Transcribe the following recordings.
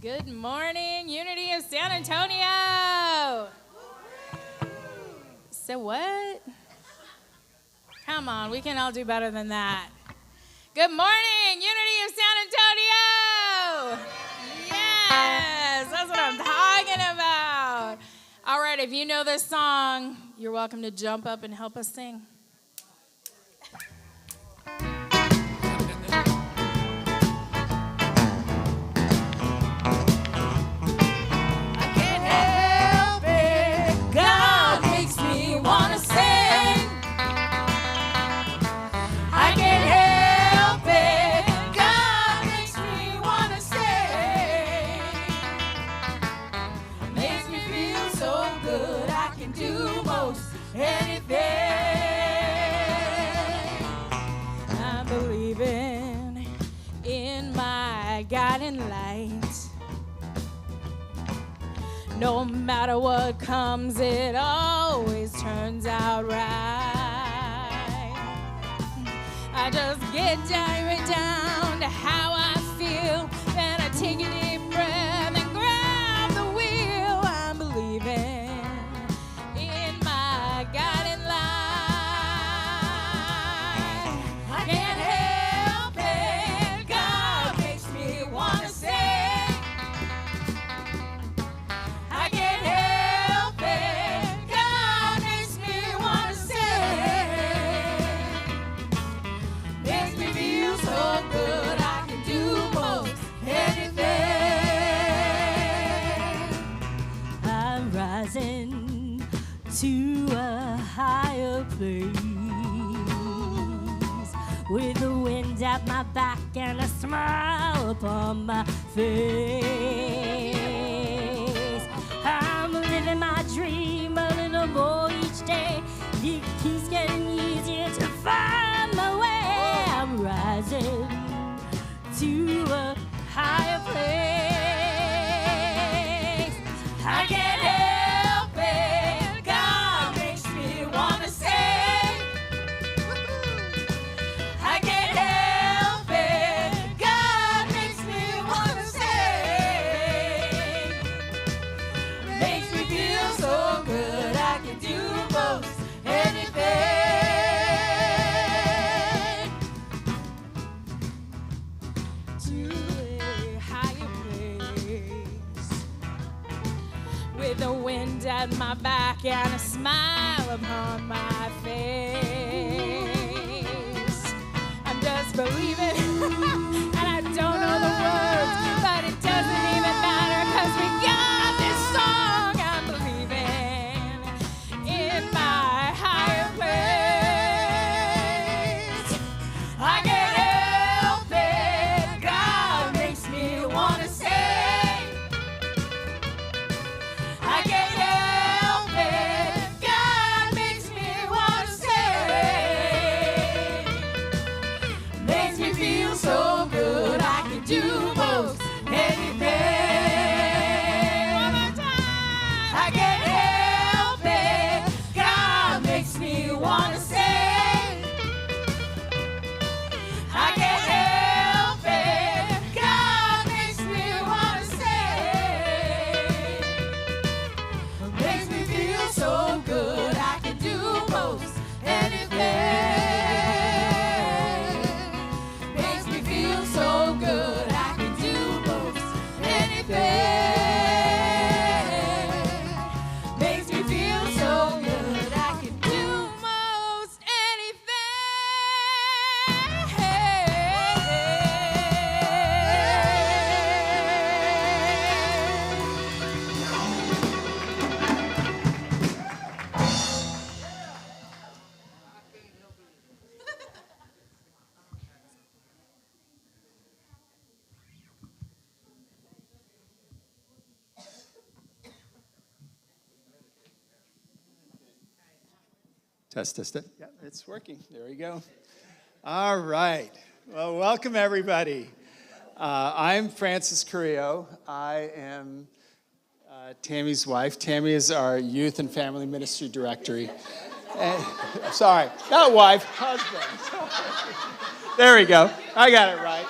Good morning, Unity of San Antonio. So what? Come on, we can all do better than that. Good morning, Unity of San Antonio. Yes, that's what I'm talking about. All right, if you know this song, you're welcome to jump up and help us sing. Guiding light. No matter what comes, it always turns out right. I just get right down to how I feel, then I take a deep breath and grab the wheel. I'm believing in my guiding light. I can't help it, God makes me wanna sing. I can't help it, God makes me wanna sing. Makes me feel so good, I can do most anything. I'm rising to a higher place, with the wind at my back and a smile upon my face. I'm living my dream a little more each day. It keeps getting easier to find my way. I'm rising to a higher place. I can't help it, God makes me wanna sing. I can't help it, God makes me wanna sing. Makes me feel so good, I can do most anything. To a higher place, with the wind at my back and a smile upon my face. I'm just believing, and I don't know the words, but it doesn't even matter, 'cause we got this song. I'm believing in my higher place. I can't help it, God makes me wanna sing. I can't help it, God makes me wanna sing. Makes me feel so good, I can do most anything. One more time. I can't help it, God makes me wanna sing. I can't help it, God makes me wanna sing. Makes me feel so good, I can do most anything. Makes me feel so good, I can do most anything. Makes me feel so good, I can do most Test, test it. Yeah, it's working. There we go. All right. Well, welcome, everybody. I'm Francis Carrillo. I am Tammy's wife. Tammy is our Youth and Family Ministry Director. Sorry, not wife, husband. There we go. I got it right.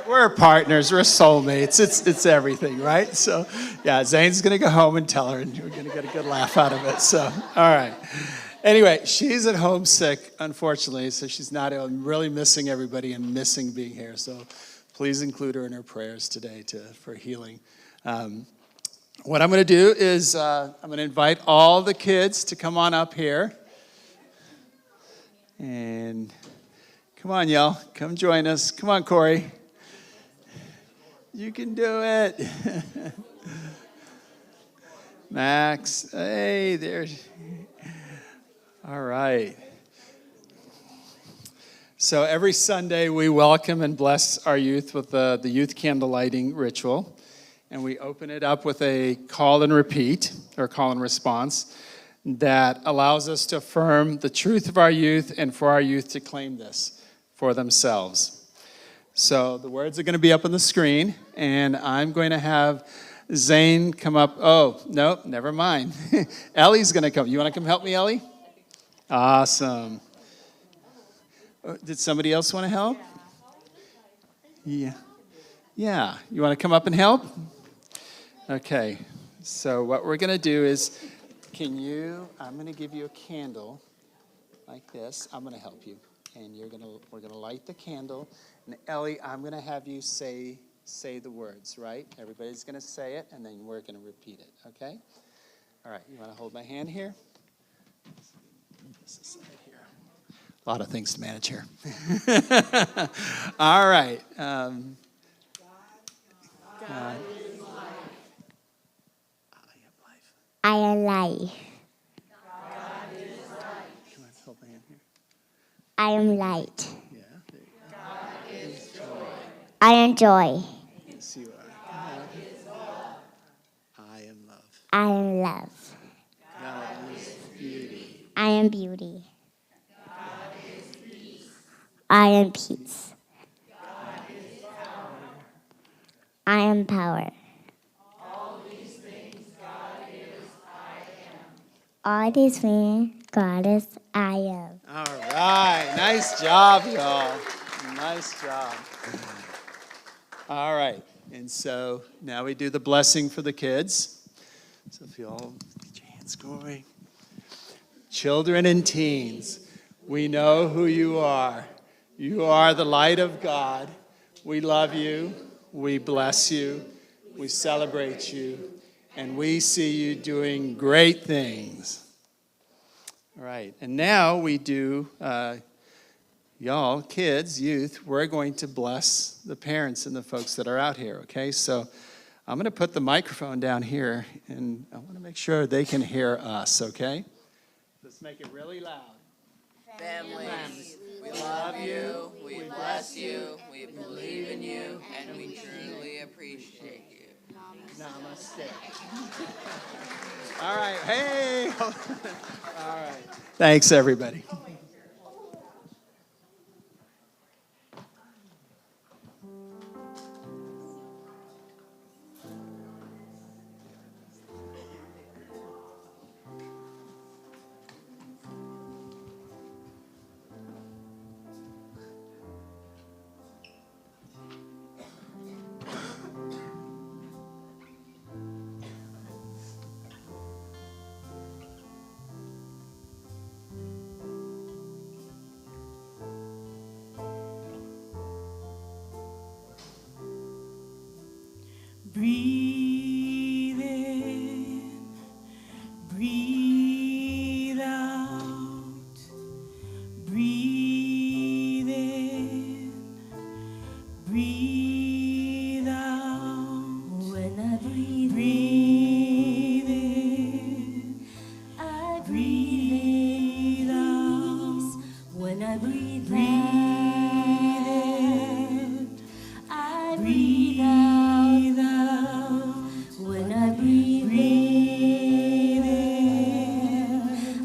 We're partners. We're soulmates. It's everything, right? So, yeah, Zane's going to go home and tell her, and we're going to get a good laugh out of it. So, all right. Anyway, she's at home sick, unfortunately, so she's not ill. I'm really missing everybody and missing being here. So please include her in her prayers today for healing. What I'm going to do is I'm going to invite all the kids to come on up here. And come on, y'all. Come join us. Come on, Corey. You can do it. Max. Hey, there's... All right. So every Sunday we welcome and bless our youth with the youth candle lighting ritual. And we open it up with a call and repeat, or call and response, that allows us to affirm the truth of our youth and for our youth to claim this for themselves. So the words are going to be up on the screen, and I'm going to have Zane come up. Oh, no, never mind. Ellie's going to come. You want to come help me, Ellie? Awesome. Did somebody else want to help? Yeah. Yeah. You want to come up and help? Okay. So what we're going to do is, I'm going to give you a candle like this. I'm going to help you. And we're going to light the candle. And Ellie, I'm going to have you say the words, right? Everybody's going to say it, and then we're going to repeat it, okay? All right. You want to hold my hand here? This is right here. A lot of things to manage here. All right. God is life. I am life. God is light. Come on, hold my hand here. I am light. Yeah, there you go. God is joy. I am joy. Yes, you are. God is love. I am love. I am love. God is beauty. I am beauty. God is peace. I am peace. God is power. I am power. All these things God is, I am. All these things God is, I am. All right. Nice job, y'all. Nice job. All right. And so now we do the blessing for the kids. So if you all get your hands going. Children and teens, we know who you are. You are the light of God. We love you. We bless you. We celebrate you. And we see you doing great things. All right. And now we do, y'all, kids, youth, we're going to bless the parents and the folks that are out here, okay? So I'm going to put the microphone down here, and I want to make sure they can hear us, okay? Let's make it really loud. Families, we love you, we bless you, we believe in you, and we truly appreciate you. Namaste. All right. Hey. All right. Thanks, everybody. Breathe in, breathe out, breathe in, breathe out. When I breathe in, I breathe out. When I breathe in, I breathe out. When I breathe in,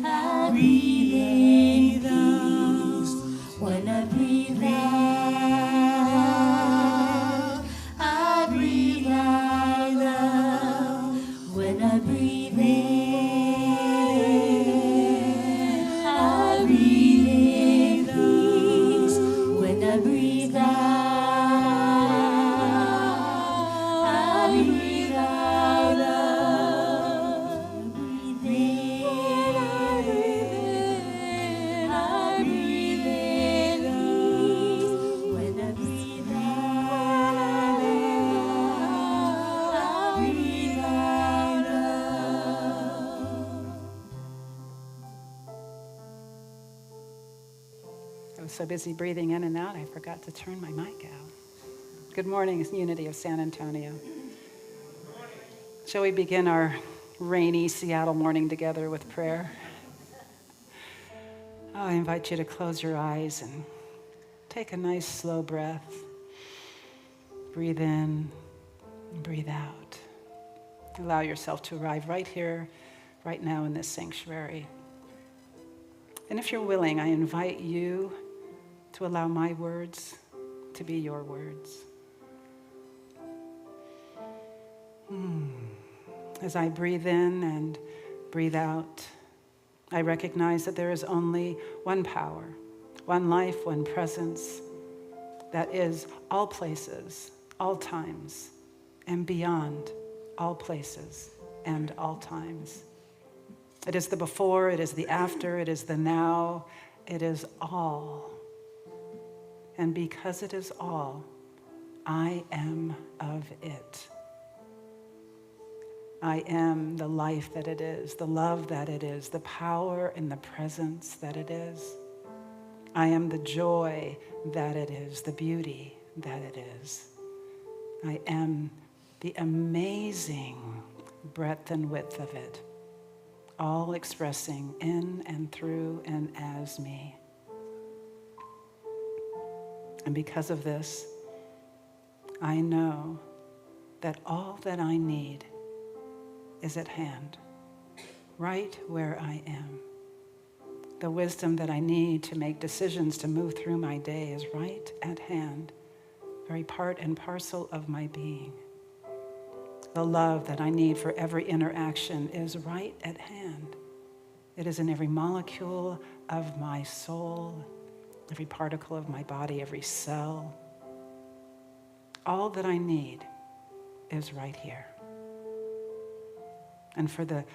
I breathe out. When I breathe out, I breathe out. When I breathe in, I breathe in peace. When I breathe out, was so busy breathing in and out, I forgot to turn my mic out. Good morning, Unity of San Antonio. Shall we begin our rainy Seattle morning together with prayer? I invite you to close your eyes and take a nice slow breath. Breathe in, and breathe out. Allow yourself to arrive right here, right now in this sanctuary. And if you're willing, I invite you to allow my words to be your words. As I breathe in and breathe out, I recognize that there is only one power, one life, one presence that is all places, all times, and beyond all places and all times. It is the before, it is the after, it is the now, it is all. And because it is all, I am of it. I am the life that it is, the love that it is, the power and the presence that it is. I am the joy that it is, the beauty that it is. I am the amazing breadth and width of it, all expressing in and through and as me. And because of this, I know that all that I need is at hand, right where I am. The wisdom that I need to make decisions to move through my day is right at hand, very part and parcel of my being. The love that I need for every interaction is right at hand. It is in every molecule of my soul, every particle of my body, every cell. All that I need is right here. And for the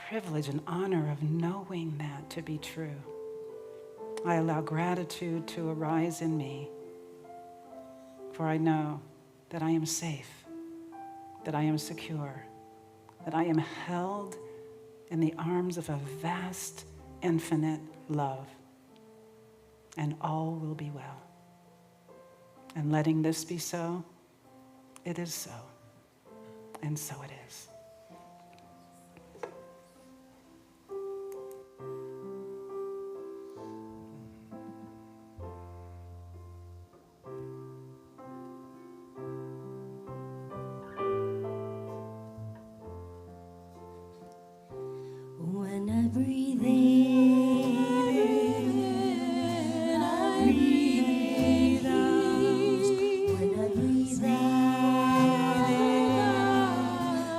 privilege and honor of knowing that to be true, I allow gratitude to arise in me, for I know that I am safe, that I am secure, that I am held in the arms of a vast, infinite love, and all will be well. And letting this be so, it is so, and so it is. When I breathe in, I breathe out. When I breathe in,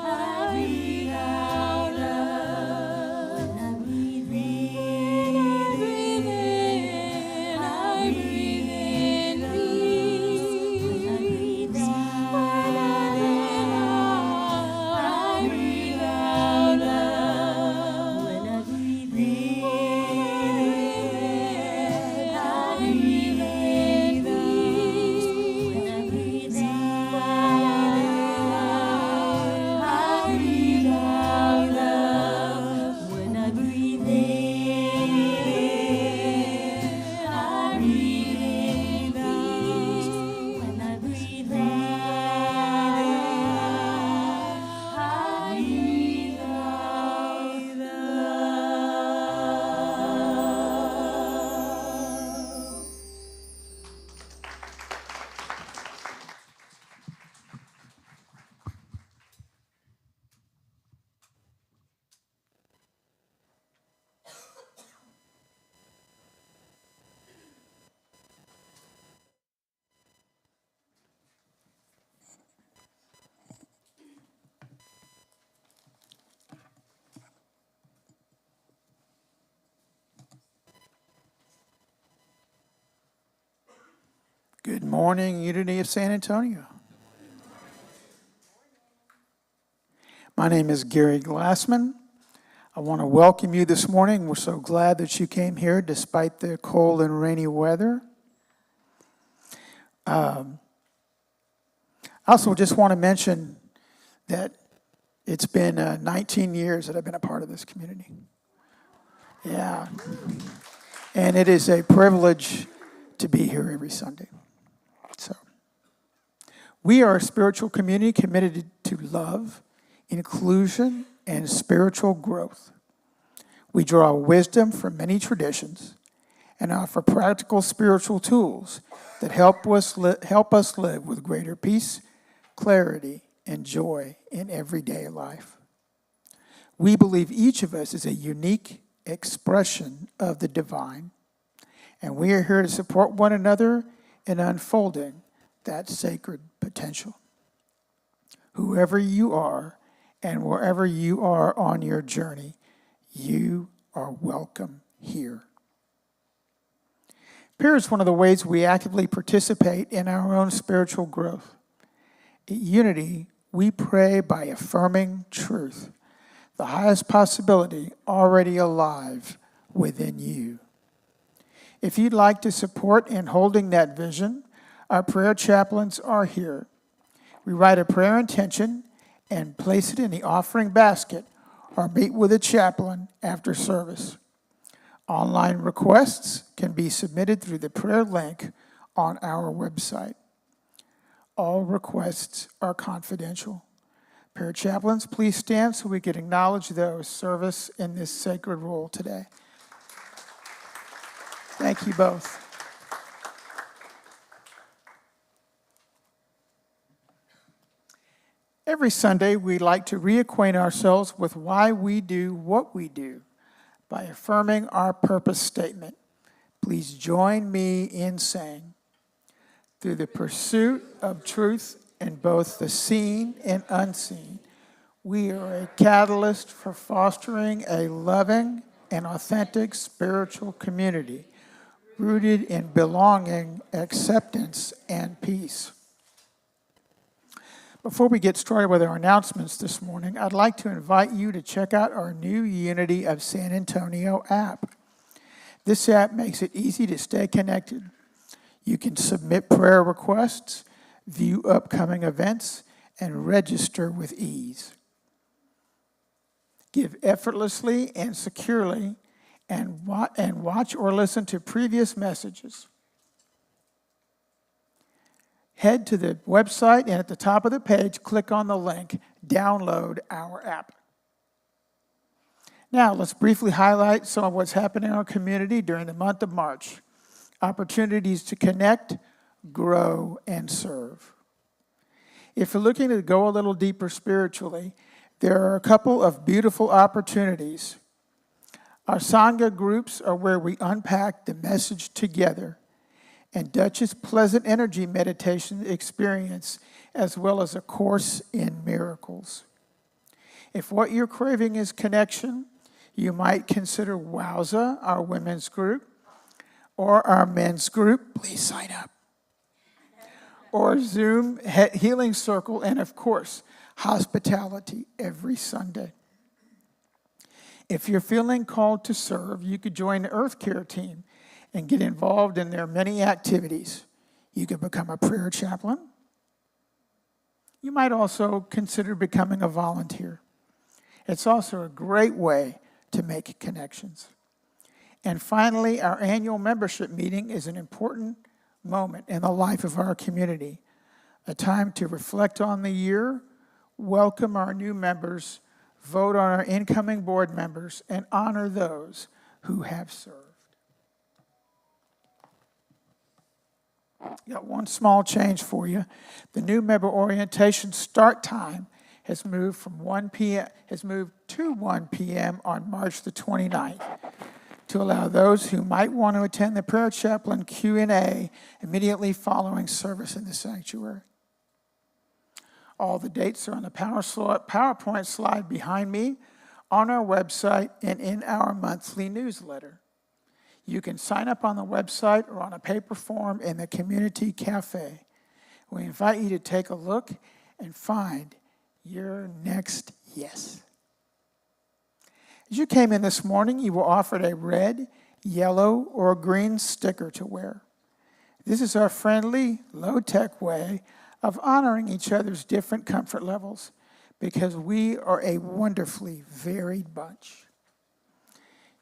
I breathe out love. When I breathe in, I breathe in peace. When I breathe in, I breathe out love. When I breathe in, I breathe in peace. When I breathe in, I breathe out love. When I breathe in, I breathe in peace. When I breathe in, I breathe out love. Good morning, Unity of San Antonio. My name is Gary Glassman. I want to welcome you this morning. We're so glad that you came here despite the cold and rainy weather. I also just want to mention that it's been 19 years that I've been a part of this community. Yeah. And it is a privilege to be here every Sunday. So, we are a spiritual community committed to love, inclusion, and spiritual growth. We draw wisdom from many traditions and offer practical spiritual tools that help us live with greater peace, clarity, and joy in everyday life. We believe each of us is a unique expression of the divine, and we are here to support one another in unfolding that sacred potential. Whoever you are and wherever you are on your journey, you are welcome here. Prayer is one of the ways we actively participate in our own spiritual growth. At Unity, we pray by affirming truth, the highest possibility already alive within you. If you'd like to support in holding that vision, our prayer chaplains are here. We write a prayer intention and place it in the offering basket or meet with a chaplain after service. Online requests can be submitted through the prayer link on our website. All requests are confidential. Prayer chaplains, please stand so we can acknowledge those service in this sacred role today. Thank you both. Every Sunday, we like to reacquaint ourselves with why we do what we do by affirming our purpose statement. Please join me in saying, through the pursuit of truth in both the seen and unseen, we are a catalyst for fostering a loving and authentic spiritual community rooted in belonging, acceptance, and peace. Before we get started with our announcements this morning, I'd like to invite you to check out our new Unity of San Antonio app. This app makes it easy to stay connected. You can submit prayer requests, view upcoming events, and register with ease. Give effortlessly and securely, and watch or listen to previous messages. Head to the website, and at the top of the page, click on the link, download our app. Now, let's briefly highlight some of what's happening in our community during the month of March. Opportunities to connect, grow, and serve. If you're looking to go a little deeper spiritually, there are a couple of beautiful opportunities. Our Sangha groups are where we unpack the message together, and Dutch's Pleasant Energy Meditation experience, as well as a course in miracles. If what you're craving is connection, you might consider Wowza, our women's group, or our men's group. Please sign up. Or Zoom Healing Circle, and of course, hospitality every Sunday. If you're feeling called to serve, you could join the Earth Care team and get involved in their many activities. You could become a prayer chaplain. You might also consider becoming a volunteer. It's also a great way to make connections. And finally, our annual membership meeting is an important moment in the life of our community, a time to reflect on the year, welcome our new members, vote on our incoming board members, and honor those who have served. Got one small change for you. The new member orientation start time has moved to 1 p.m. on March the 29th to allow those who might want to attend the prayer chaplain Q&A immediately following service in the sanctuary. All the dates are on the PowerPoint slide behind me, on our website, and in our monthly newsletter. You can sign up on the website or on a paper form in the community cafe. We invite you to take a look and find your next yes. As you came in this morning, you were offered a red, yellow, or green sticker to wear. This is our friendly, low-tech way of honoring each other's different comfort levels because we are a wonderfully varied bunch.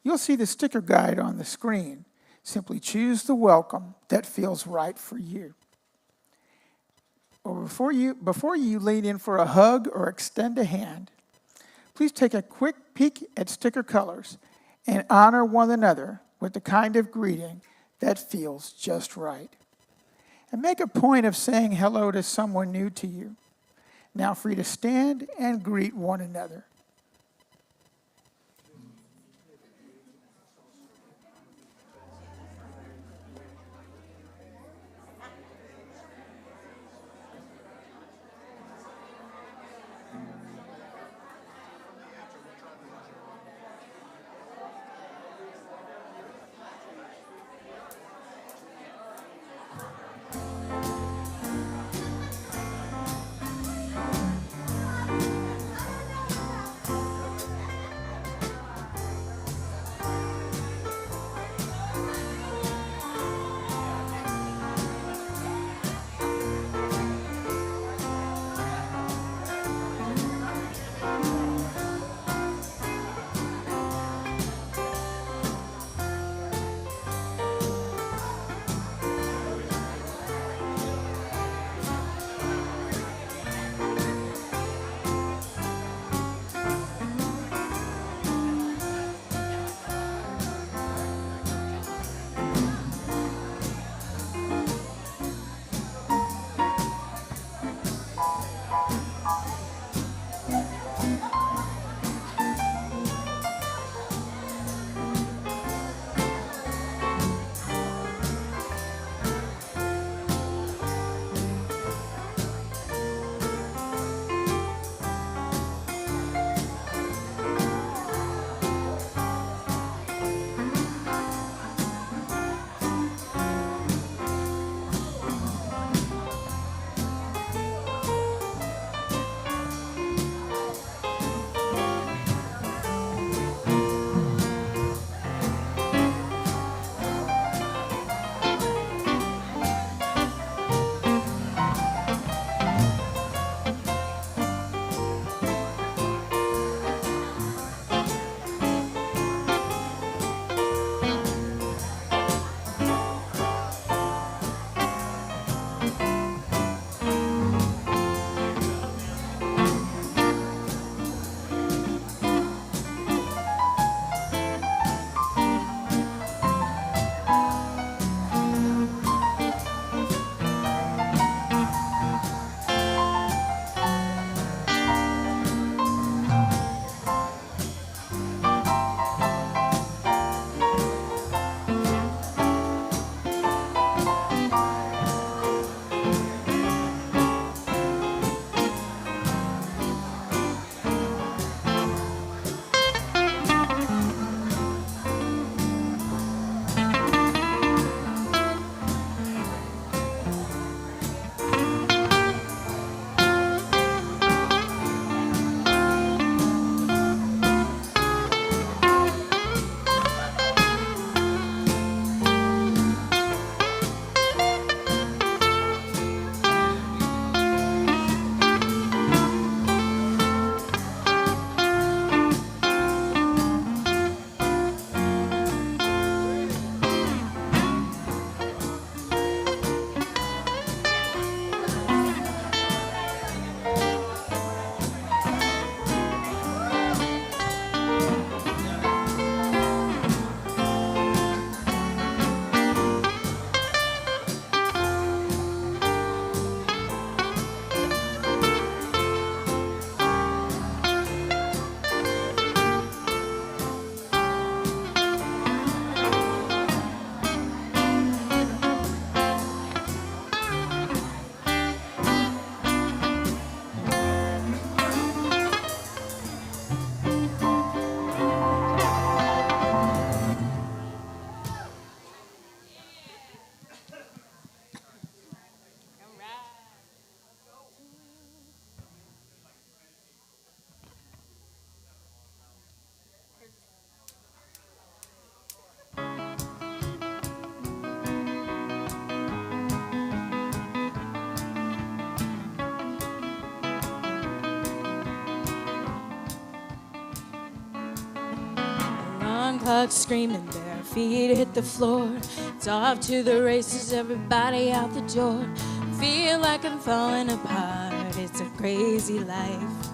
You'll see the sticker guide on the screen, Simply choose the welcome that feels right for you. Or before you lean in for a hug or extend a hand, please take a quick peek at sticker colors and honor one another with the kind of greeting that feels just right. And make a point of saying hello to someone new to you. Now free to stand and greet one another. Clock screaming, they're feet hit the floor. It's off to the races, everybody out the door. Feel like I'm falling apart, it's a crazy life.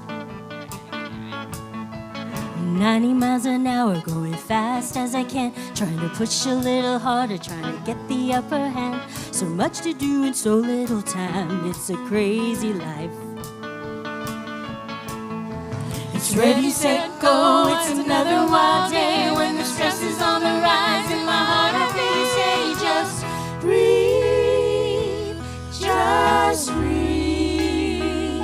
90 miles an hour, going fast as I can, trying to push a little harder, trying to get the upper hand. So much to do in so little time, it's a crazy life. It's ready, set, go, it's another wild day. When the stress is on the rise in my heart, I feel you say, just breathe, just breathe,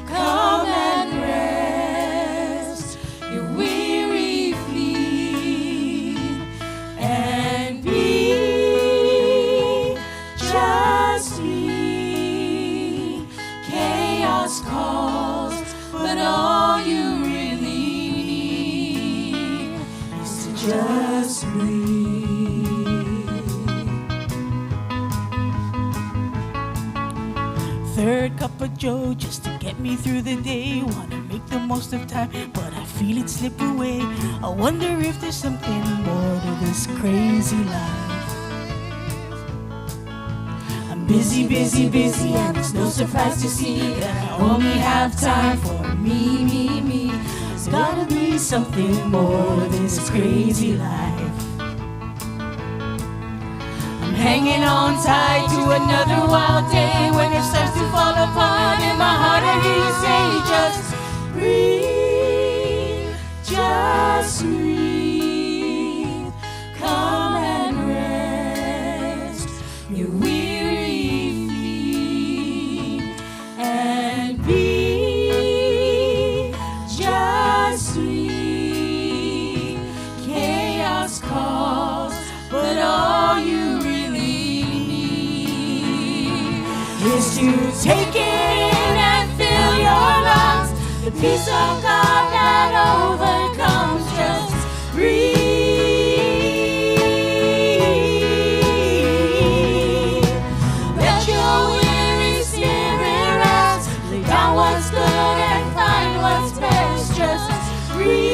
come and rest your weary feet, and be, just be. Chaos calls, but all you just breathe. Third cup of joe just to get me through the day. Wanna make the most of time, but I feel it slip away. I wonder if there's something more to this crazy life. I'm busy, busy, busy, and it's no surprise to see that I only have time for me, me, me. There's gotta be something more to this crazy life. I'm hanging on tight to another wild day. When it starts to fall apart in my heart, I hear you say, just breathe, just breathe, come and rest your weary feet, and be. Calls, but all you really need is to take it in and fill your lungs. The peace of God that overcomes. Just breathe. Let your weary spirit rest. Lay down what's good and find what's best. Just breathe.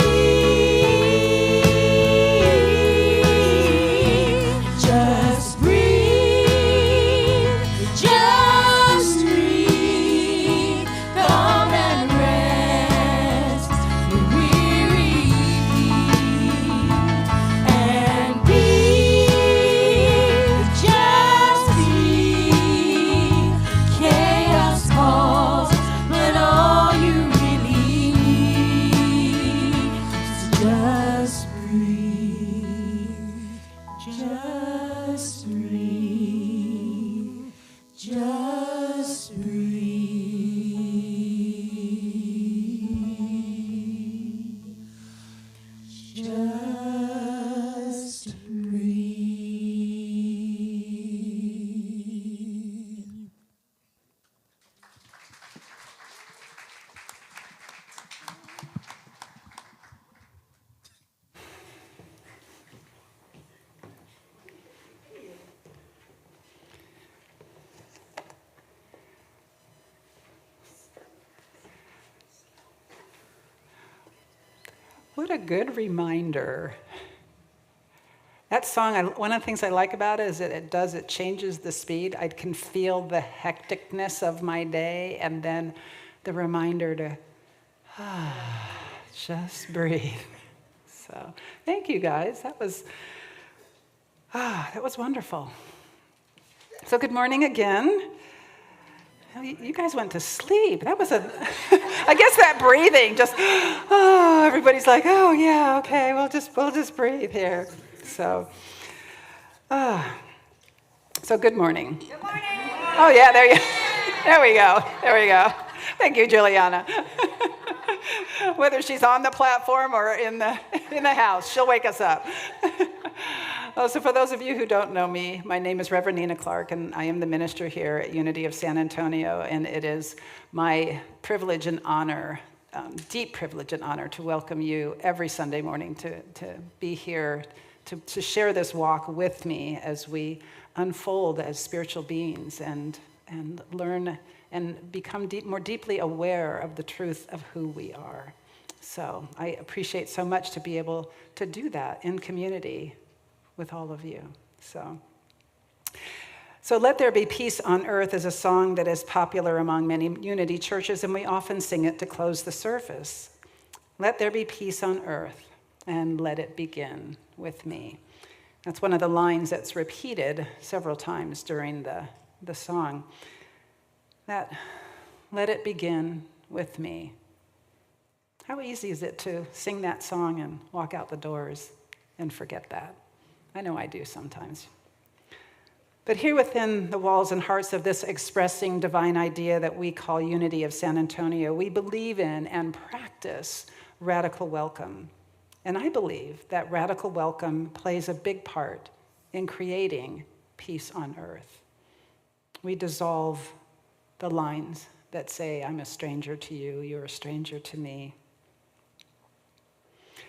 What a good reminder. That song, one of the things I like about it is that it changes the speed. I can feel the hecticness of my day, and then the reminder to just breathe. So thank you guys. That was wonderful. So good morning again. You guys went to sleep. That was I guess that breathing just, everybody's like, oh yeah, okay, we'll just breathe here. So good morning. Good morning. Oh yeah, there we go. Thank you, Juliana. Whether she's on the platform or in the house, she'll wake us up. So for those of you who don't know me, my name is Reverend Nina Clark, and I am the minister here at Unity of San Antonio, and it is my privilege and honor, deep privilege and honor, to welcome you every Sunday morning to be here, to share this walk with me as we unfold as spiritual beings and learn and become more deeply aware of the truth of who we are. So I appreciate so much to be able to do that in community with all of you. So Let There Be Peace on Earth is a song that is popular among many Unity churches, and we often sing it to close the service. Let there be peace on earth, and let it begin with me. That's one of the lines that's repeated several times during the song. That, let it begin with me. How easy is it to sing that song and walk out the doors and forget that? I know I do sometimes. But here within the walls and hearts of this expressing divine idea that we call Unity of San Antonio, we believe in and practice radical welcome. And I believe that radical welcome plays a big part in creating peace on earth. We dissolve the lines that say, I'm a stranger to you, you're a stranger to me.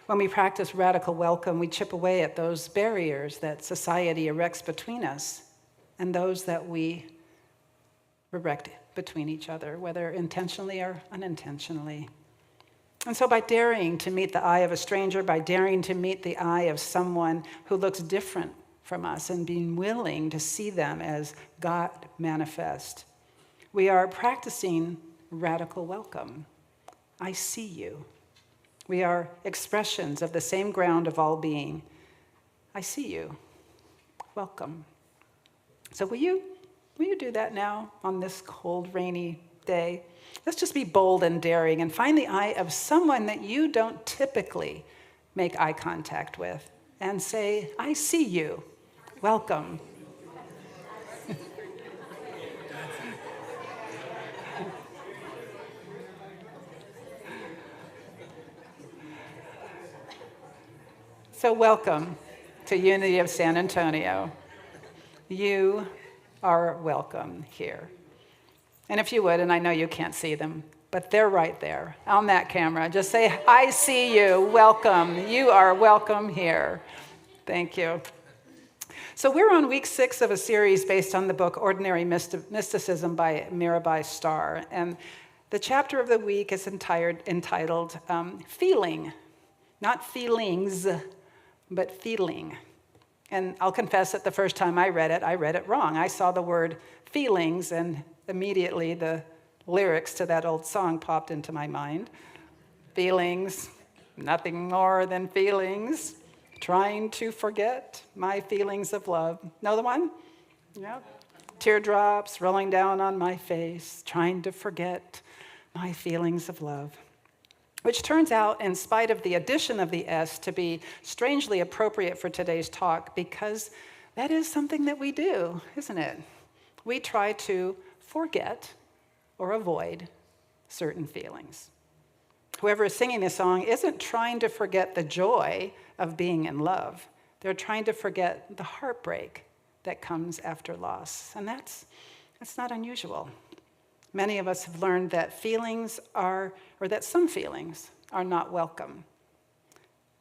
When we practice radical welcome, we chip away at those barriers that society erects between us and those that we erect between each other, whether intentionally or unintentionally. And so by daring to meet the eye of a stranger, by daring to meet the eye of someone who looks different from us and being willing to see them as God manifest, we are practicing radical welcome. I see you. We are expressions of the same ground of all being. I see you. Welcome. So will you do that now on this cold, rainy day? Let's just be bold and daring and find the eye of someone that you don't typically make eye contact with and say, I see you. Welcome. So welcome to Unity of San Antonio. You are welcome here. And if you would, and I know you can't see them, but they're right there on that camera. Just say, I see you, welcome. You are welcome here. Thank you. So we're on week 6 of a series based on the book Ordinary Mysticism by Mirabai Starr. And the chapter of the week is entitled Feeling. Not feelings, but feeling. And I'll confess that the first time I read it wrong. I saw the word feelings, and immediately the lyrics to that old song popped into my mind. Feelings, nothing more than feelings, trying to forget my feelings of love. Know the one? Yeah. Teardrops rolling down on my face, trying to forget my feelings of love. Which turns out, in spite of the addition of the S, to be strangely appropriate for today's talk, because that is something that we do, isn't it? We try to forget or avoid certain feelings. Whoever is singing this song isn't trying to forget the joy of being in love. They're trying to forget the heartbreak that comes after loss. And that's not unusual. Many of us have learned that some feelings are not welcome.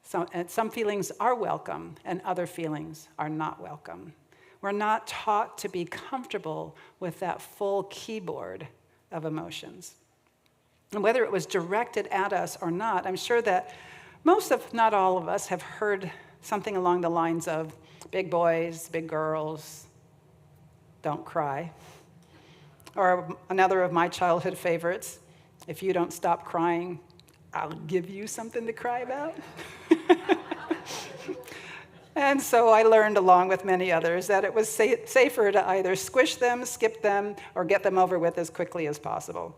Some feelings are welcome, and other feelings are not welcome. We're not taught to be comfortable with that full keyboard of emotions. And whether it was directed at us or not, I'm sure that most, if not all of us, have heard something along the lines of, big boys, big girls, don't cry. Or another of my childhood favorites, if you don't stop crying, I'll give you something to cry about. And so I learned, along with many others, that it was safer to either squish them, skip them, or get them over with as quickly as possible.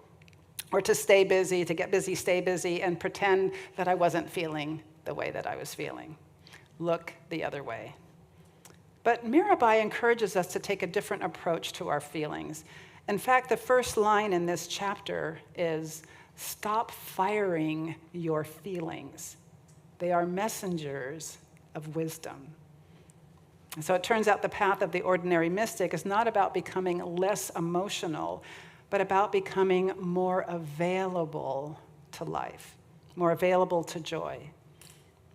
Or to stay busy, to get busy, stay busy, and pretend that I wasn't feeling the way that I was feeling. Look the other way. But Mirabai encourages us to take a different approach to our feelings. In fact, the first line in this chapter is, stop firing your feelings. They are messengers of wisdom. And so it turns out the path of the ordinary mystic is not about becoming less emotional, but about becoming more available to life, more available to joy,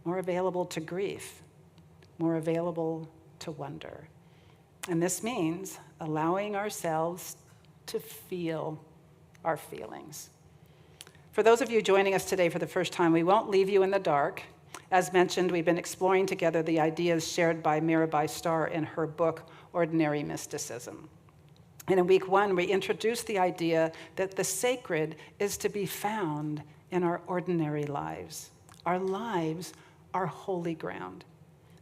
more available to grief, more available to wonder. And this means allowing ourselves to feel our feelings. For those of you joining us today for the first time, we won't leave you in the dark. As mentioned, we've been exploring together the ideas shared by Mirabai Starr in her book, Ordinary Mysticism. And in week 1, we introduced the idea that the sacred is to be found in our ordinary lives. Our lives are holy ground.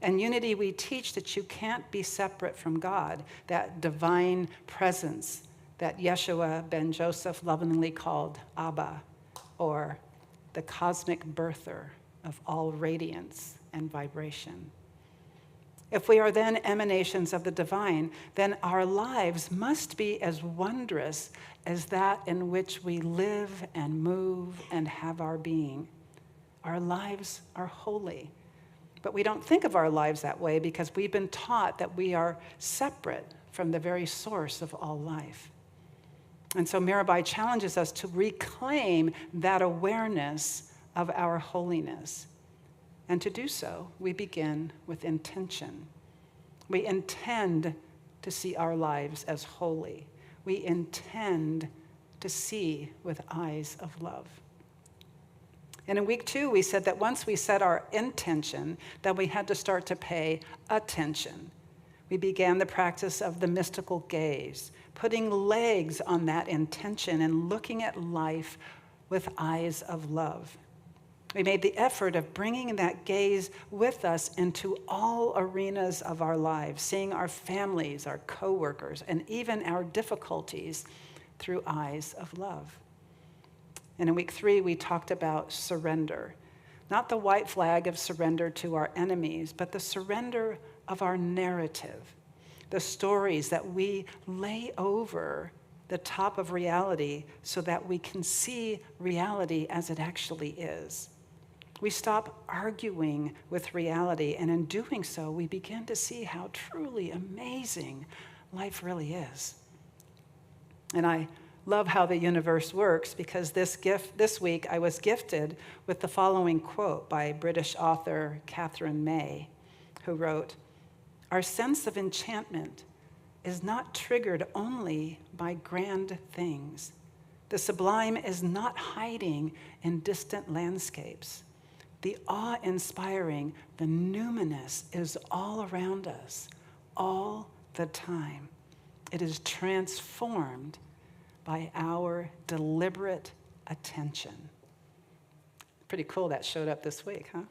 And Unity, we teach that you can't be separate from God, that divine presence that Yeshua ben Joseph lovingly called Abba, or the cosmic birther of all radiance and vibration. If we are then emanations of the divine, then our lives must be as wondrous as that in which we live and move and have our being. Our lives are holy. But we don't think of our lives that way because we've been taught that we are separate from the very source of all life. And so Mirabai challenges us to reclaim that awareness of our holiness. And to do so, we begin with intention. We intend to see our lives as holy. We intend to see with eyes of love. And in week 2, we said that once we set our intention, that we had to start to pay attention. We began the practice of the mystical gaze, putting legs on that intention and looking at life with eyes of love. We made the effort of bringing that gaze with us into all arenas of our lives, seeing our families, our coworkers, and even our difficulties through eyes of love. And in week 3, we talked about surrender. Not the white flag of surrender to our enemies, but the surrender of our narrative, the stories that we lay over the top of reality so that we can see reality as it actually is. We stop arguing with reality, and in doing so, we begin to see how truly amazing life really is. And I love how the universe works because this week I was gifted with the following quote by British author Catherine May, who wrote, "Our sense of enchantment is not triggered only by grand things. The sublime is not hiding in distant landscapes. The awe-inspiring, the numinous is all around us, all the time. It is transformed by our deliberate attention." Pretty cool that showed up this week, huh?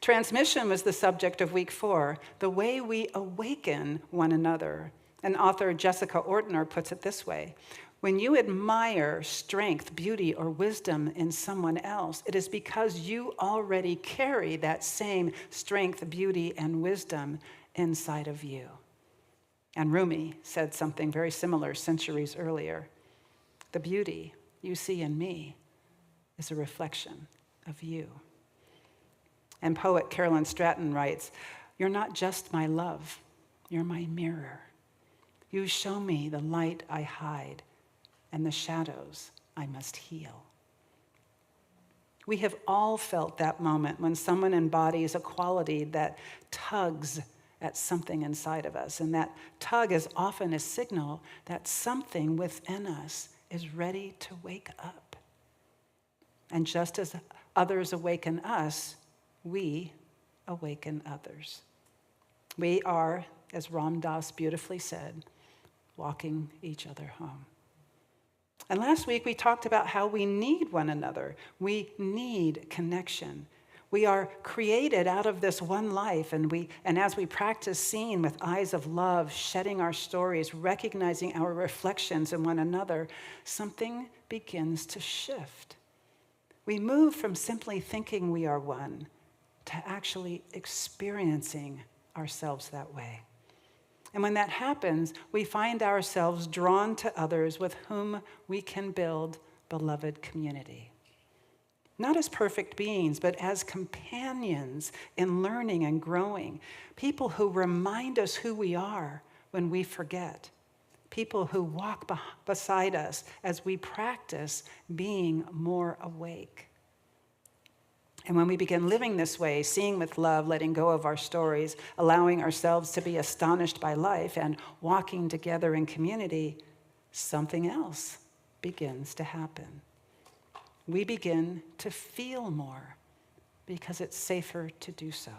Transmission was the subject of week 4, the way we awaken one another. And author Jessica Ortner puts it this way: when you admire strength, beauty, or wisdom in someone else, it is because you already carry that same strength, beauty, and wisdom inside of you. And Rumi said something very similar centuries earlier. The beauty you see in me is a reflection of you. And poet Carolyn Stratton writes, "You're not just my love, you're my mirror. You show me the light I hide and the shadows I must heal." We have all felt that moment when someone embodies a quality that tugs at something inside of us. And that tug is often a signal that something within us is ready to wake up. And just as others awaken us, we awaken others. We are, as Ram Dass beautifully said, walking each other home. And last week we talked about how we need one another. We need connection. We are created out of this one life, and as we practice seeing with eyes of love, shedding our stories, recognizing our reflections in one another, something begins to shift. We move from simply thinking we are one to actually experiencing ourselves that way. And when that happens, we find ourselves drawn to others with whom we can build beloved community. Not as perfect beings, but as companions in learning and growing. People who remind us who we are when we forget. People who walk beside us as we practice being more awake. And when we begin living this way, seeing with love, letting go of our stories, allowing ourselves to be astonished by life, and walking together in community, something else begins to happen. We begin to feel more. because it's safer to do so.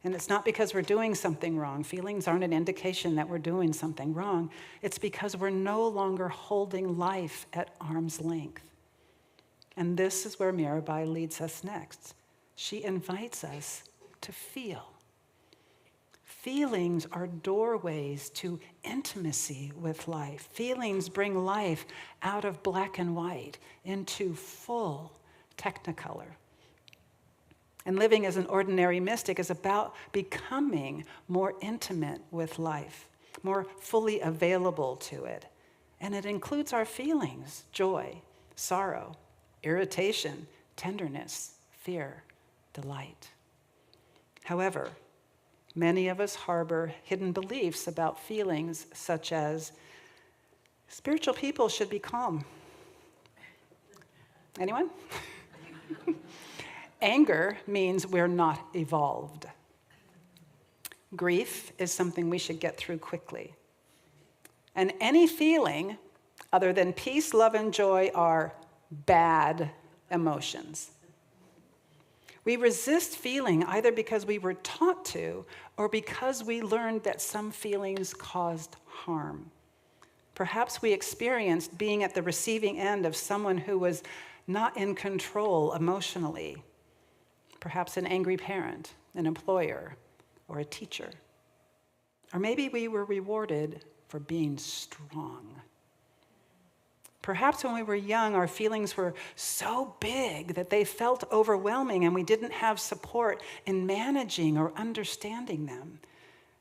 And it's not because we're doing something wrong. Feelings aren't an indication that we're doing something wrong. It's because we're no longer holding life at arm's length. And this is where Mirabai leads us next. She invites us to feel. Feelings are doorways to intimacy with life. Feelings bring life out of black and white into full technicolor. And living as an ordinary mystic is about becoming more intimate with life, more fully available to it. And it includes our feelings: joy, sorrow, irritation, tenderness, fear, delight. However, many of us harbor hidden beliefs about feelings such as spiritual people should be calm. Anyone? Anger means we're not evolved. Grief is something we should get through quickly. And any feeling other than peace, love, and joy are bad emotions. We resist feeling either because we were taught to or because we learned that some feelings caused harm. Perhaps we experienced being at the receiving end of someone who was not in control emotionally. Perhaps an angry parent, an employer, or a teacher. Or maybe we were rewarded for being strong. Perhaps when we were young, our feelings were so big that they felt overwhelming and we didn't have support in managing or understanding them.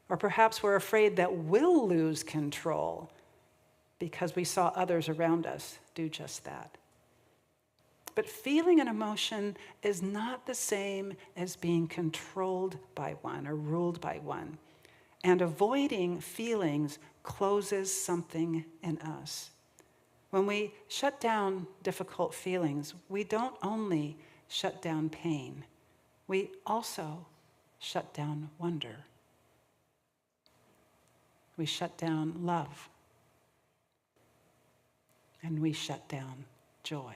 Or perhaps we're afraid that we'll lose control because we saw others around us do just that. But feeling an emotion is not the same as being controlled by one or ruled by one. And avoiding feelings closes something in us. When we shut down difficult feelings, we don't only shut down pain, we also shut down wonder. We shut down love. And we shut down joy.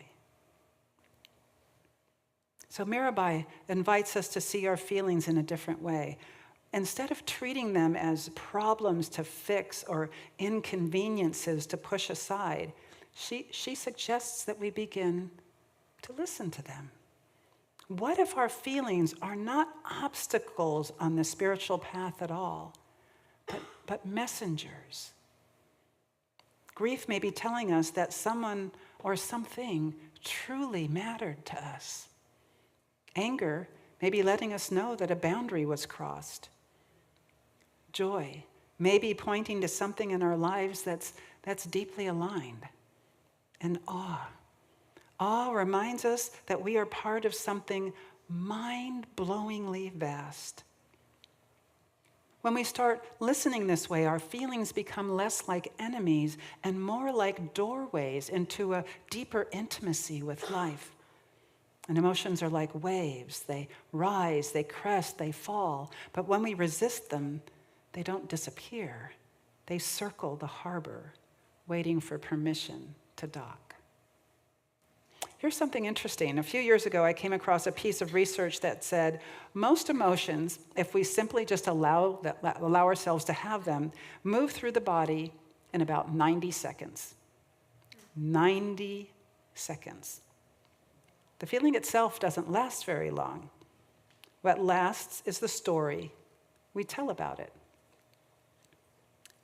So Mirabai invites us to see our feelings in a different way. Instead of treating them as problems to fix or inconveniences to push aside, she suggests that we begin to listen to them. What if our feelings are not obstacles on the spiritual path at all, but messengers? Grief may be telling us that someone or something truly mattered to us. Anger may be letting us know that a boundary was crossed. Joy may be pointing to something in our lives that's deeply aligned. And awe reminds us that we are part of something mind-blowingly vast. When we start listening this way, our feelings become less like enemies and more like doorways into a deeper intimacy with life. And emotions are like waves. They rise, they crest, they fall. But when we resist them, they don't disappear. They circle the harbor, waiting for permission to dock. Here's something interesting. A few years ago, I came across a piece of research that said most emotions, if we simply just allow ourselves to have them, move through the body in about 90 seconds. 90 seconds. The feeling itself doesn't last very long. What lasts is the story we tell about it.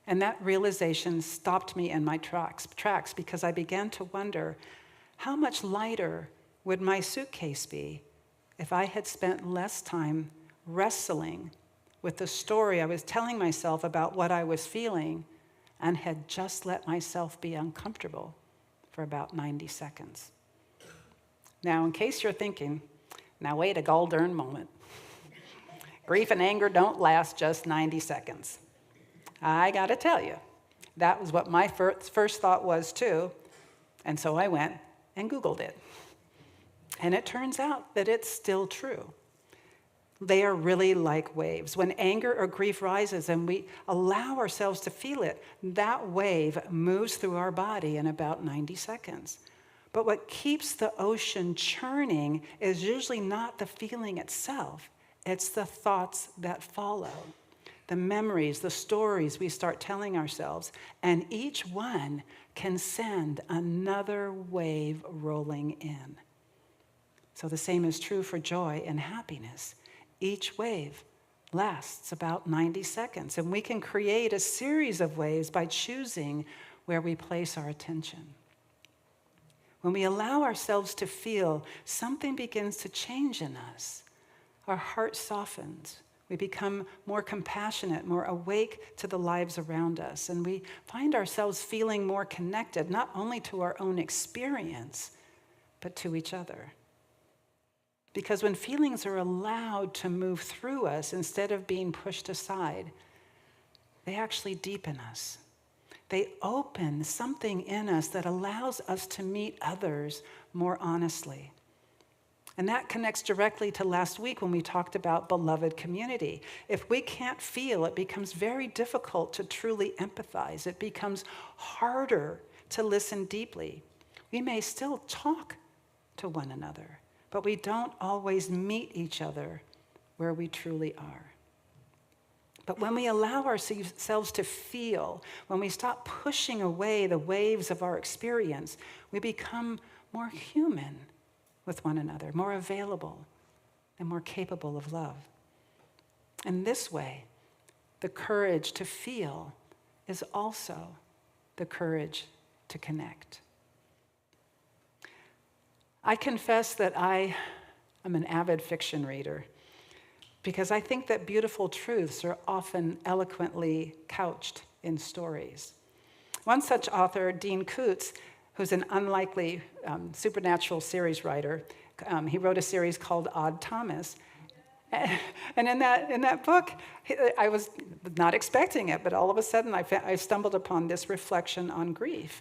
And that realization stopped me in my tracks because I began to wonder, how much lighter would my suitcase be if I had spent less time wrestling with the story I was telling myself about what I was feeling and had just let myself be uncomfortable for about 90 seconds? Now, in case you're thinking, now wait a gall-darn moment. Grief and anger don't last just 90 seconds. I gotta tell you, that was what my first thought was too. And so I went and Googled it. And it turns out that it's still true. They are really like waves. When anger or grief rises and we allow ourselves to feel it, that wave moves through our body in about 90 seconds. But what keeps the ocean churning is usually not the feeling itself. It's the thoughts that follow, the memories, the stories we start telling ourselves. And each one can send another wave rolling in. So the same is true for joy and happiness. Each wave lasts about 90 seconds. And we can create a series of waves by choosing where we place our attention. When we allow ourselves to feel, something begins to change in us. Our heart softens. We become more compassionate, more awake to the lives around us. And we find ourselves feeling more connected, not only to our own experience, but to each other. Because when feelings are allowed to move through us instead of being pushed aside, they actually deepen us. They open something in us that allows us to meet others more honestly. And that connects directly to last week when we talked about beloved community. If we can't feel, it becomes very difficult to truly empathize. It becomes harder to listen deeply. We may still talk to one another, but we don't always meet each other where we truly are. But when we allow ourselves to feel, when we stop pushing away the waves of our experience, we become more human with one another, more available and more capable of love. And this way, the courage to feel is also the courage to connect. I confess that I am an avid fiction reader, because I think that beautiful truths are often eloquently couched in stories. One such author, Dean Koontz, who's an unlikely supernatural series writer, he wrote a series called Odd Thomas. And in that book, I was not expecting it, but all of a sudden I stumbled upon this reflection on grief.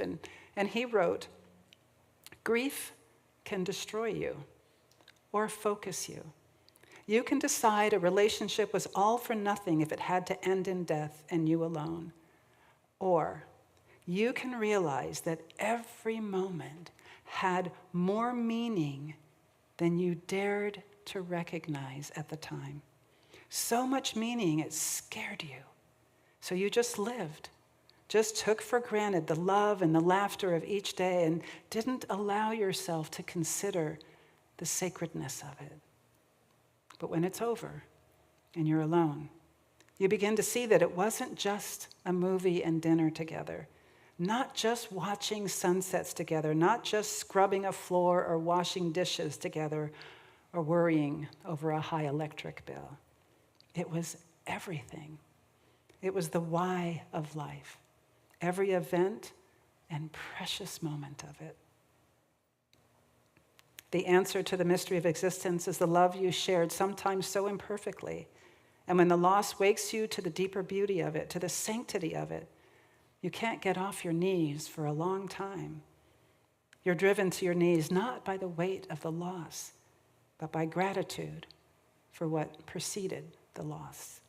And he wrote, "Grief can destroy you or focus you. You can decide a relationship was all for nothing if it had to end in death and you alone. Or you can realize that every moment had more meaning than you dared to recognize at the time. So much meaning it scared you. So you just lived, just took for granted the love and the laughter of each day and didn't allow yourself to consider the sacredness of it. But when it's over and you're alone, you begin to see that it wasn't just a movie and dinner together, not just watching sunsets together, not just scrubbing a floor or washing dishes together or worrying over a high electric bill. It was everything. It was the why of life, every event and precious moment of it. The answer to the mystery of existence is the love you shared, sometimes so imperfectly. And when the loss wakes you to the deeper beauty of it, to the sanctity of it, you can't get off your knees for a long time. You're driven to your knees not by the weight of the loss, but by gratitude for what preceded the loss.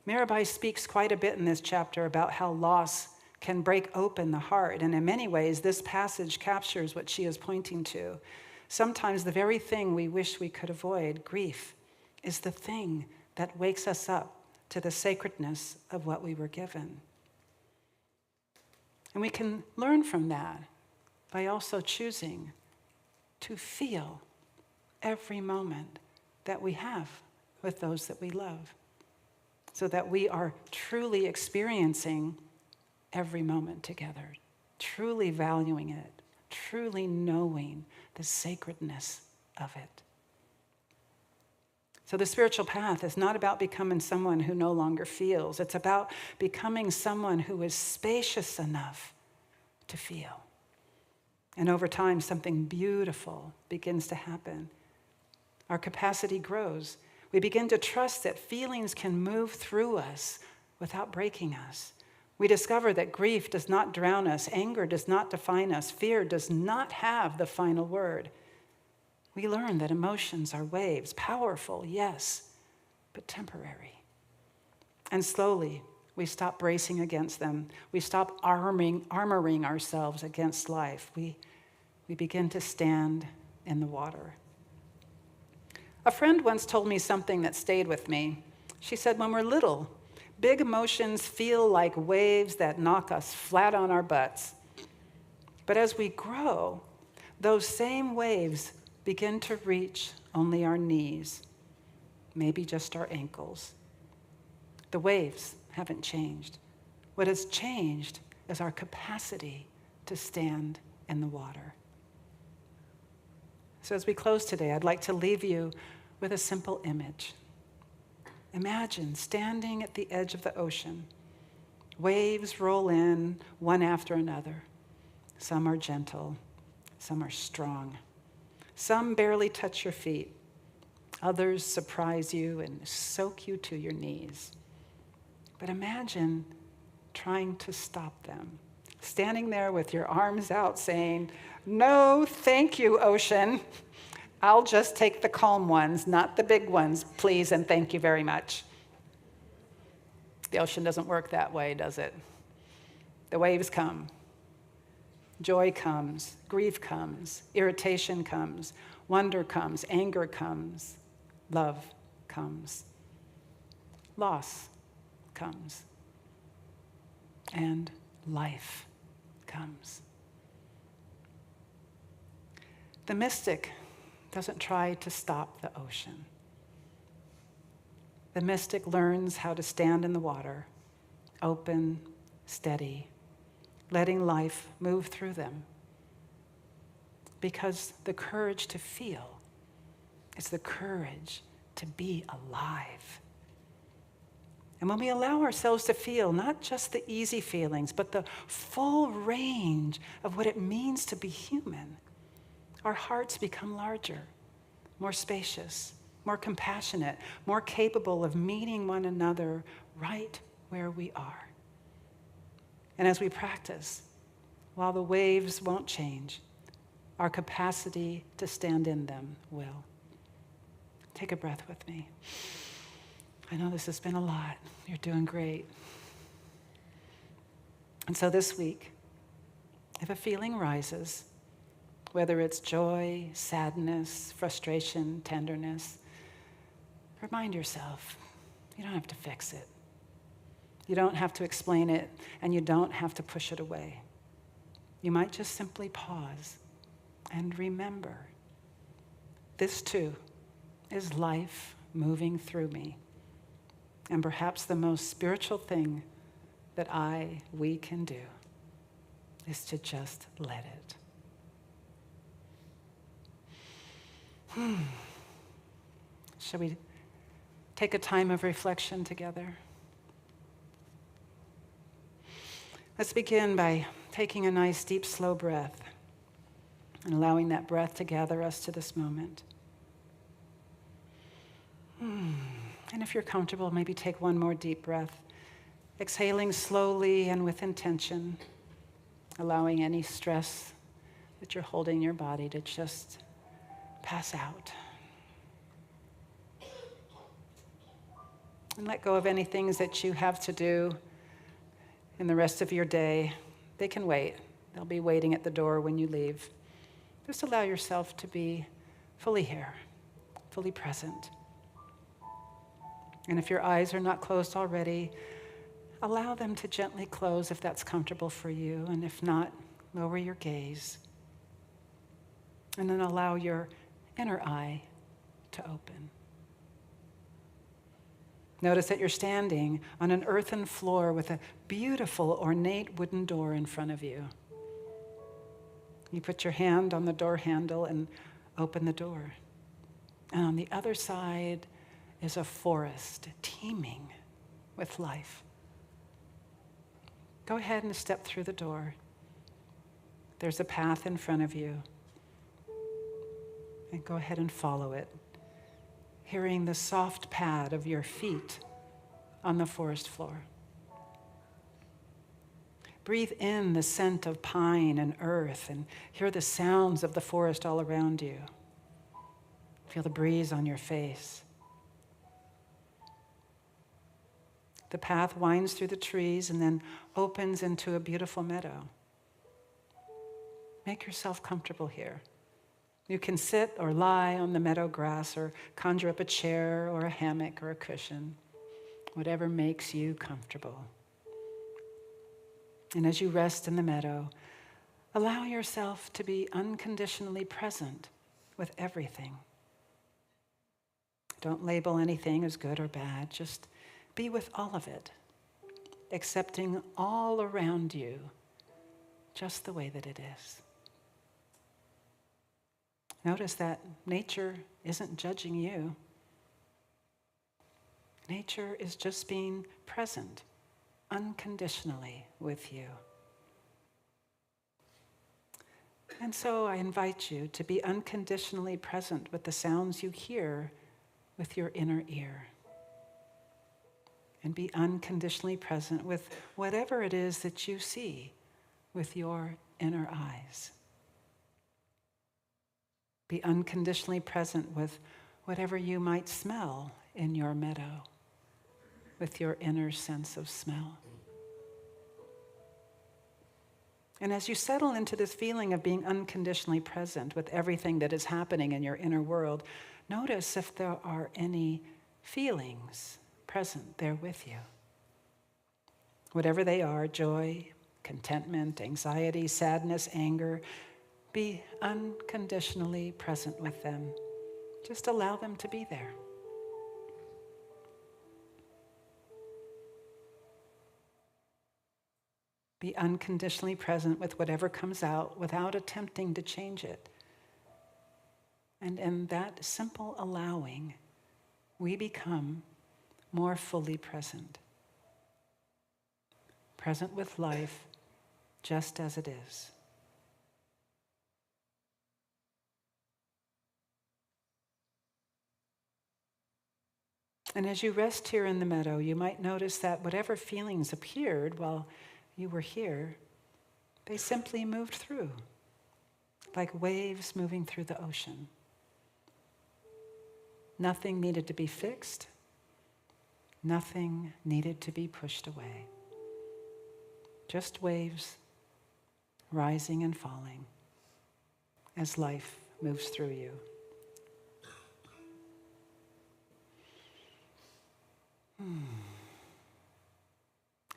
Mirabai speaks quite a bit in this chapter about how loss can break open the heart. And in many ways, this passage captures what she is pointing to. Sometimes the very thing we wish we could avoid, grief, is the thing that wakes us up to the sacredness of what we were given. And we can learn from that by also choosing to feel every moment that we have with those that we love, so that we are truly experiencing every moment together, truly valuing it, truly knowing the sacredness of it. So the spiritual path is not about becoming someone who no longer feels. It's about becoming someone who is spacious enough to feel. And over time, something beautiful begins to happen. Our capacity grows. We begin to trust that feelings can move through us without breaking us. We discover that grief does not drown us, anger does not define us, fear does not have the final word. We learn that emotions are waves, powerful, yes, but temporary. And slowly, We stop bracing against them. We stop armoring ourselves against life. We begin to stand in the water. A friend once told me something that stayed with me. She said, when we're little, big emotions feel like waves that knock us flat on our butts. But as we grow, those same waves begin to reach only our knees, maybe just our ankles. The waves haven't changed. What has changed is our capacity to stand in the water. So as we close today, I'd like to leave you with a simple image. Imagine standing at the edge of the ocean. Waves roll in one after another. Some are gentle, some are strong. Some barely touch your feet. Others surprise you and soak you to your knees. But imagine trying to stop them, standing there with your arms out saying, "No, thank you, ocean. I'll just take the calm ones, not the big ones, please, and thank you very much." The ocean doesn't work that way, does it? The waves come. Joy comes, grief comes, irritation comes, wonder comes, anger comes, love comes, loss comes, and life comes. The mystic doesn't try to stop the ocean. The mystic learns how to stand in the water, open, steady, letting life move through them. Because the courage to feel is the courage to be alive. And when we allow ourselves to feel not just the easy feelings, but the full range of what it means to be human, our hearts become larger, more spacious, more compassionate, more capable of meeting one another right where we are. And as we practice, while the waves won't change, our capacity to stand in them will. Take a breath with me. I know this has been a lot. You're doing great. And so this week, if a feeling rises, whether it's joy, sadness, frustration, tenderness, remind yourself, you don't have to fix it. You don't have to explain it, and you don't have to push it away. You might just simply pause and remember, this too is life moving through me. And perhaps the most spiritual thing that we can do is to just let it. Shall we take a time of reflection together? Let's begin by taking a nice, deep, slow breath and allowing that breath to gather us to this moment. And if you're comfortable, maybe take one more deep breath, exhaling slowly and with intention, allowing any stress that you're holding in your body to just pass out. And let go of any things that you have to do in the rest of your day. They can wait. They'll be waiting at the door when you leave. Just allow yourself to be fully here, fully present. And if your eyes are not closed already, allow them to gently close if that's comfortable for you. And if not, lower your gaze. And then allow your inner eye to open. Notice that you're standing on an earthen floor with a beautiful, ornate wooden door in front of you. You put your hand on the door handle and open the door. And on the other side is a forest teeming with life. Go ahead and step through the door. There's a path in front of you. And go ahead and follow it, hearing the soft pad of your feet on the forest floor. Breathe in the scent of pine and earth and hear the sounds of the forest all around you. Feel the breeze on your face. The path winds through the trees and then opens into a beautiful meadow. Make yourself comfortable here. You can sit or lie on the meadow grass or conjure up a chair or a hammock or a cushion, whatever makes you comfortable. And as you rest in the meadow, allow yourself to be unconditionally present with everything. Don't label anything as good or bad. Just be with all of it, accepting all around you just the way that it is. Notice that nature isn't judging you. Nature is just being present unconditionally with you. And so I invite you to be unconditionally present with the sounds you hear with your inner ear. And be unconditionally present with whatever it is that you see with your inner eyes. Be unconditionally present with whatever you might smell in your meadow, with your inner sense of smell. And as you settle into this feeling of being unconditionally present with everything that is happening in your inner world, notice if there are any feelings present there with you. Whatever they are, joy, contentment, anxiety, sadness, anger, be unconditionally present with them. Just allow them to be there. Be unconditionally present with whatever comes out without attempting to change it. And in that simple allowing, we become more fully present. Present with life just as it is. And as you rest here in the meadow, you might notice that whatever feelings appeared while you were here, they simply moved through, like waves moving through the ocean. Nothing needed to be fixed. Nothing needed to be pushed away. Just waves rising and falling as life moves through you.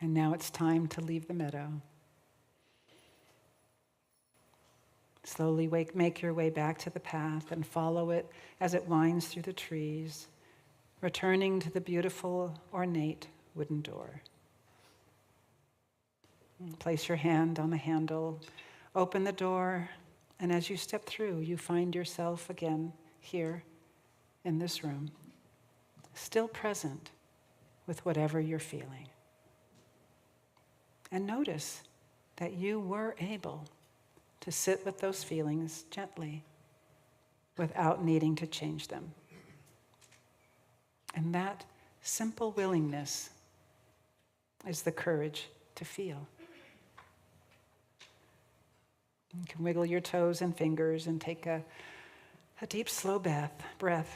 And now it's time to leave the meadow. Slowly make your way back to the path and follow it as it winds through the trees, returning to the beautiful, ornate wooden door. Place your hand on the handle, open the door, and as you step through, you find yourself again here in this room, still present with whatever you're feeling. And notice that you were able to sit with those feelings gently without needing to change them. And that simple willingness is the courage to feel. You can wiggle your toes and fingers and take a deep, slow breath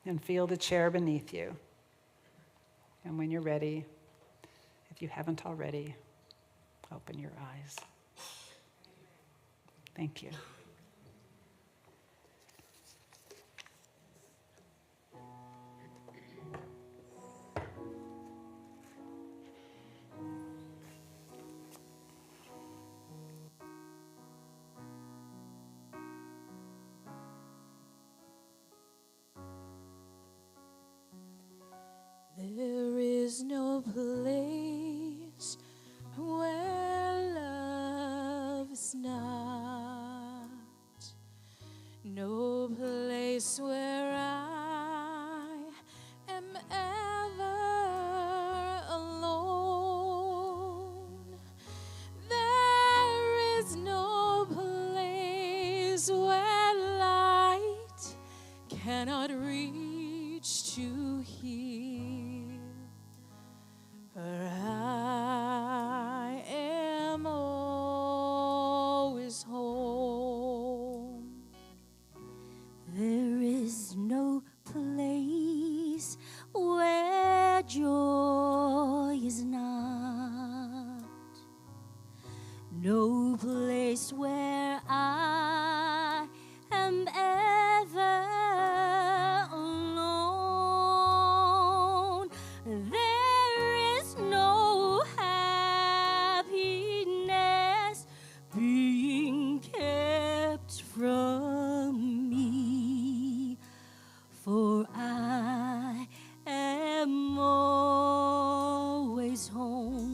and feel the chair beneath you. And when you're ready, if you haven't already, open your eyes. Thank you. There is no place where love's not. for I am always home.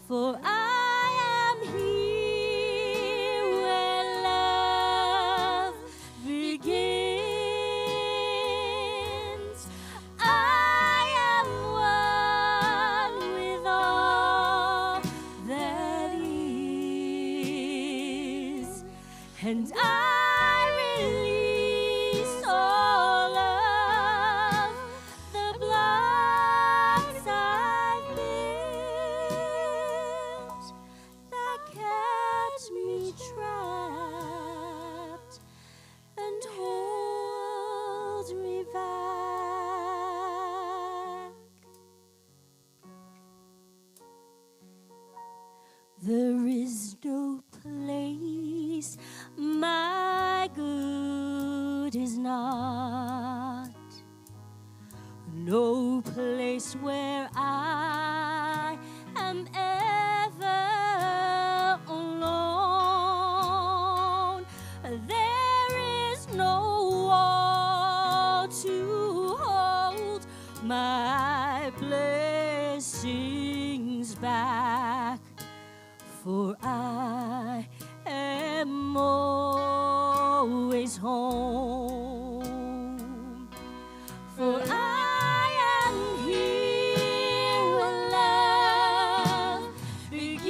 For I am here where love begins. I am one with all that is, and I release all of the blocks I've built that kept me trapped and hold me back. There is no place my good is not, no place where I am ever alone. There is no wall to hold my blessings back, for I am always home. For I am here where love begins.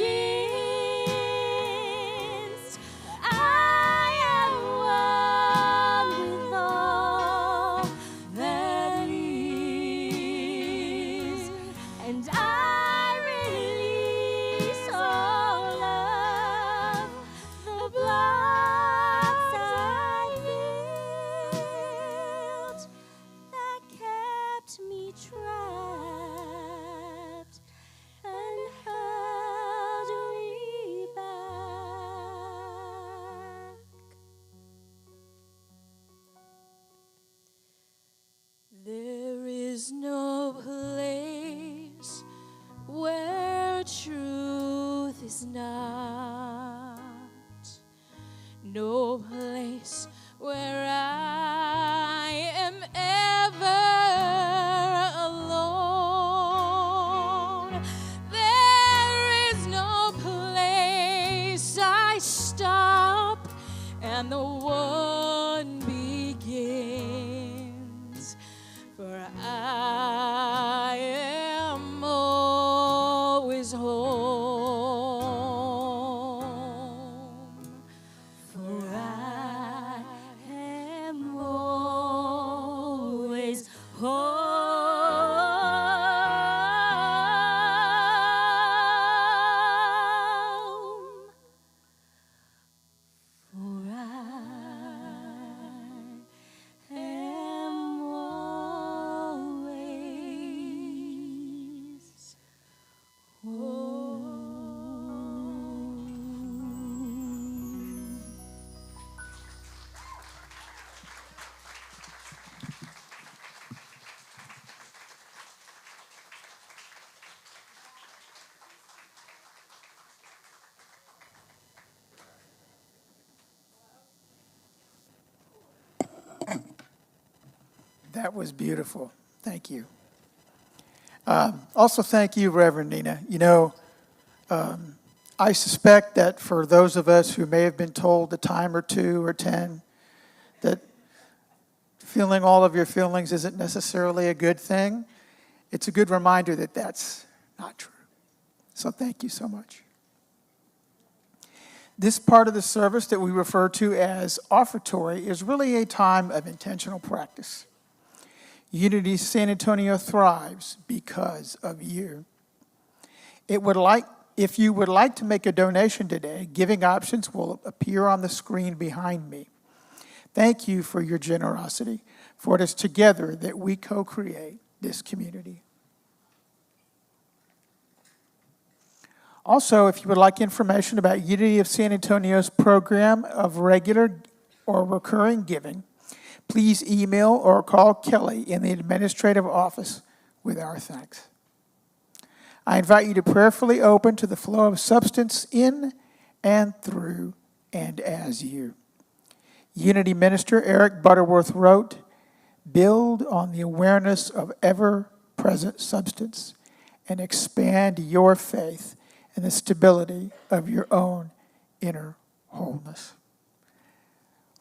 I am one with all that is, and I release all of the blocks I built that kept me trapped and held me back. There is no place where truth is not, no place where I am ever alone. There is no place I stop and the one begins, for I am always home. For I am always home. For I am always home. That was beautiful. Thank you. Also, thank you, Reverend Nina. You know, I suspect that for those of us who may have been told a time or 2 or 10 that feeling all of your feelings isn't necessarily a good thing, it's a good reminder that that's not true. So thank you so much. This part of the service that we refer to as offertory is really a time of intentional practice. Unity San Antonio thrives because of you. If you would like to make a donation today, giving options will appear on the screen behind me. Thank you for your generosity, for it is together that we co-create this community. Also, if you would like information about Unity of San Antonio's program of regular or recurring giving, please email or call Kelly in the administrative office with our thanks. I invite you to prayerfully open to the flow of substance in and through and as you. Unity minister Eric Butterworth wrote, "Build on the awareness of ever-present substance and expand your faith in the stability of your own inner wholeness."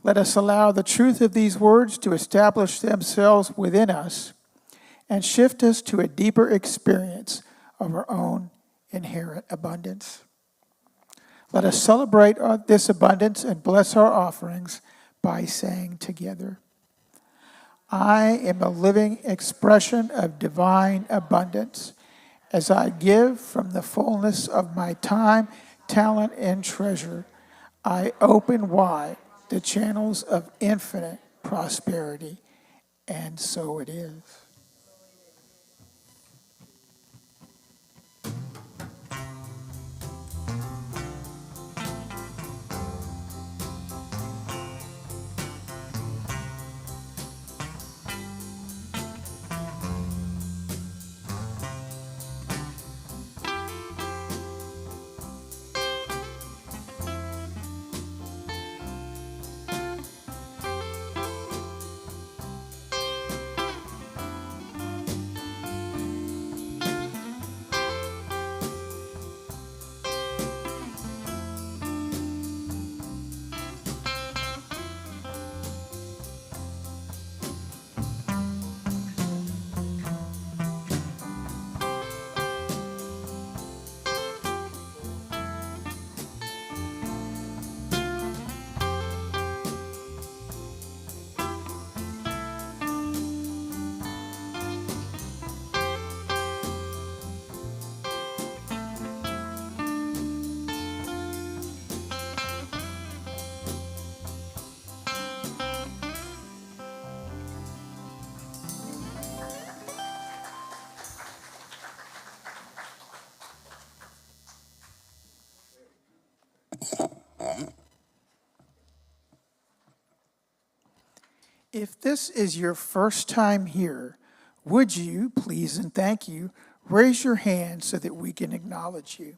Let us allow the truth of these words to establish themselves within us and shift us to a deeper experience of our own inherent abundance. Let us celebrate this abundance and bless our offerings by saying together, "I am a living expression of divine abundance as I give from the fullness of my time, talent, and treasure. I open wide the channels of infinite prosperity." And so it is. If this is your first time here, would you, please and thank you, raise your hand so that we can acknowledge you.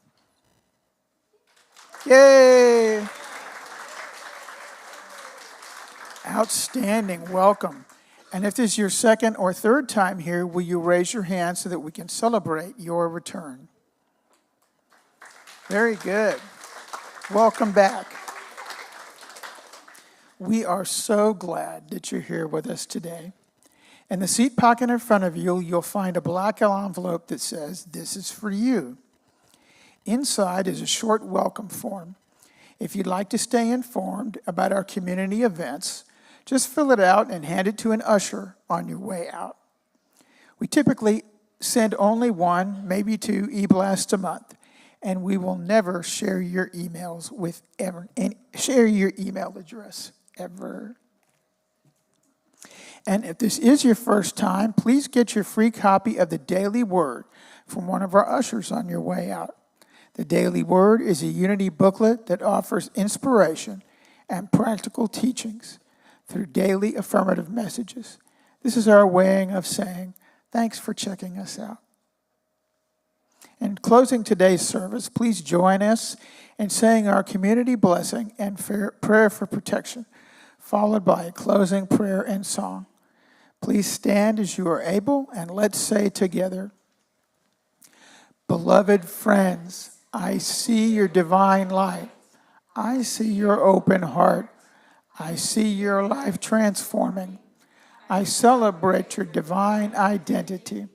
Yay! Outstanding, welcome. And if this is your second or third time here, will you raise your hand so that we can celebrate your return? Very good. Welcome back. We are so glad that you're here with us today. In the seat pocket in front of you, you'll find a black envelope that says, "This is for you." Inside is a short welcome form. If you'd like to stay informed about our community events, just fill it out and hand it to an usher on your way out. We typically send only one, maybe two e-blasts a month, and we will never share your emails with share your email address ever. And if this is your first time, please get your free copy of the Daily Word from one of our ushers on your way out. The Daily Word is a Unity booklet that offers inspiration and practical teachings through daily affirmative messages. This is our way of saying, thanks for checking us out. In closing today's service, please join us in saying our community blessing and prayer for protection, followed by a closing prayer and song. Please stand as you are able, and let's say together, "Beloved friends, I see your divine light. I see your open heart. I see your life transforming. I celebrate your divine identity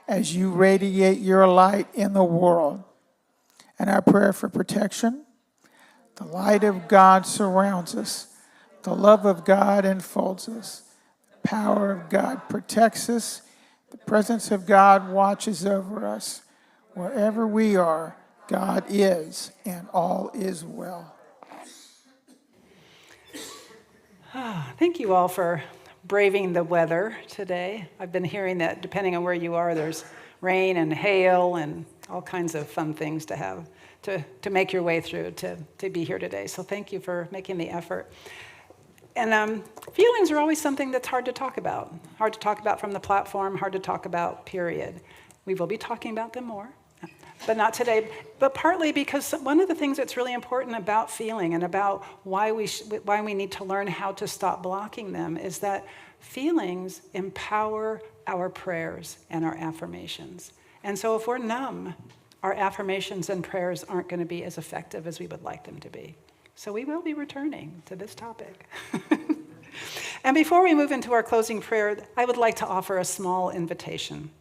as you radiate your light in the world." And our prayer for protection: the light of God surrounds us. The love of God enfolds us. The power of God protects us. The presence of God watches over us. Wherever we are, God is, and all is well. Thank you all for braving the weather today. I've been hearing that depending on where you are, there's rain and hail and all kinds of fun things to have to make your way through to be here today. So thank you for making the effort. And feelings are always something that's hard to talk about. Hard to talk about from the platform, hard to talk about, period. We will be talking about them more. but not today. But partly because one of the things that's really important about feeling and about why we need to learn how to stop blocking them is that feelings empower our prayers and our affirmations. And so if we're numb, our affirmations and prayers aren't going to be as effective as we would like them to be. So we will be returning to this topic. And before we move into our closing prayer, I would like to offer a small invitation.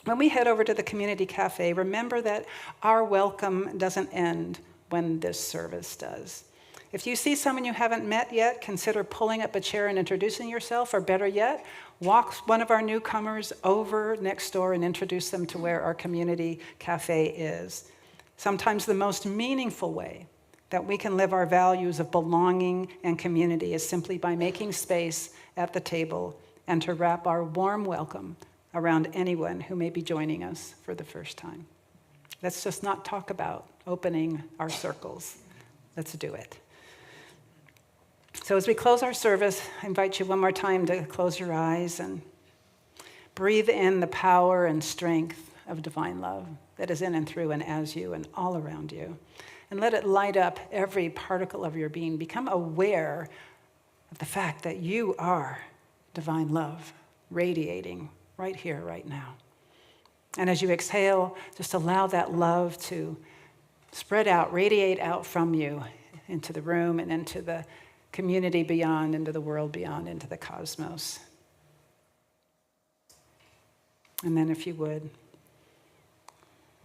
When we head over to the community cafe, remember that our welcome doesn't end when this service does. If you see someone you haven't met yet, consider pulling up a chair and introducing yourself, or better yet, walk one of our newcomers over next door and introduce them to where our community cafe is. Sometimes the most meaningful way that we can live our values of belonging and community is simply by making space at the table and to wrap our warm welcome around anyone who may be joining us for the first time. Let's just not talk about opening our circles. Let's do it. So as we close our service, I invite you one more time to close your eyes and breathe in the power and strength of divine love that is in and through and as you and all around you. And let it light up every particle of your being. Become aware of the fact that you are divine love, radiating right here, right now. And as you exhale, just allow that love to spread out, radiate out from you into the room and into the community beyond, into the world beyond, into the cosmos. And then if you would,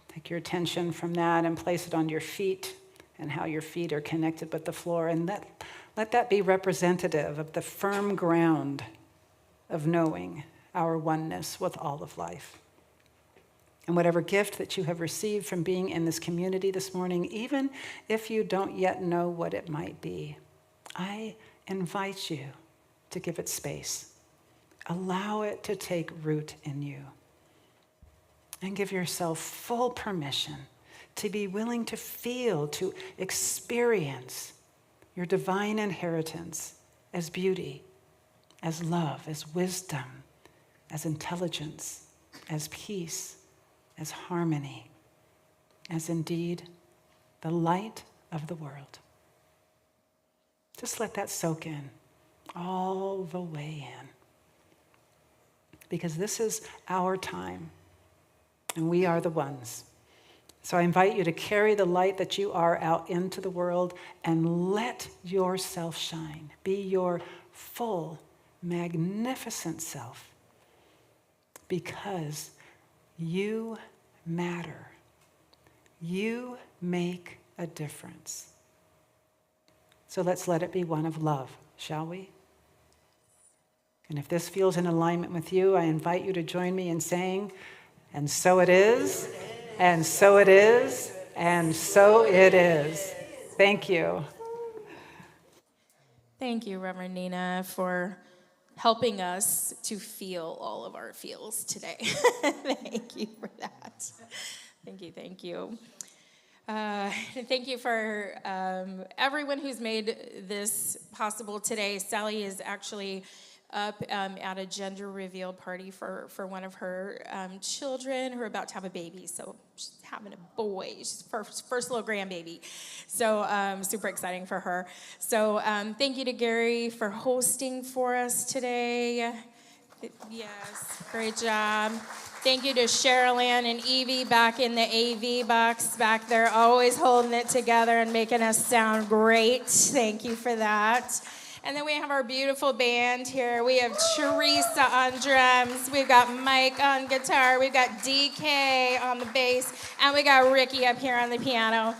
take your attention from that and place it on your feet and how your feet are connected with the floor. And let that be representative of the firm ground of knowing our oneness with all of life. And whatever gift that you have received from being in this community this morning, even if you don't yet know what it might be, I invite you to give it space. Allow it to take root in you. And give yourself full permission to be willing to feel, to experience your divine inheritance as beauty, as love, as wisdom, as intelligence, as peace, as harmony, as indeed the light of the world. Just let that soak in, all the way in. Because this is our time. And we are the ones. So I invite you to carry the light that you are out into the world and let yourself shine. Be your full, magnificent self. Because you matter. You make a difference. So let's let it be one of love, shall we? And if this feels in alignment with you, I invite you to join me in saying, and so it is, and so it is, and so it is. Thank you. Thank you, Reverend Nina, for helping us to feel all of our feels today. Thank you for that. Thank you. Thank you for everyone who's made this possible today. Sally is actually up at a gender reveal party for one of her children who are about to have a baby. So she's having a boy. She's first little grandbaby. So super exciting for her. So thank you to Gary for hosting for us today. Yes, great job. Thank you to Cheryl Ann and Evie back in the AV box back there, always holding it together and making us sound great. Thank you for that. And then we have our beautiful band here. We have Theresa on drums. We've got Mike on guitar. We've got DK on the bass. And we got Ricky up here on the piano.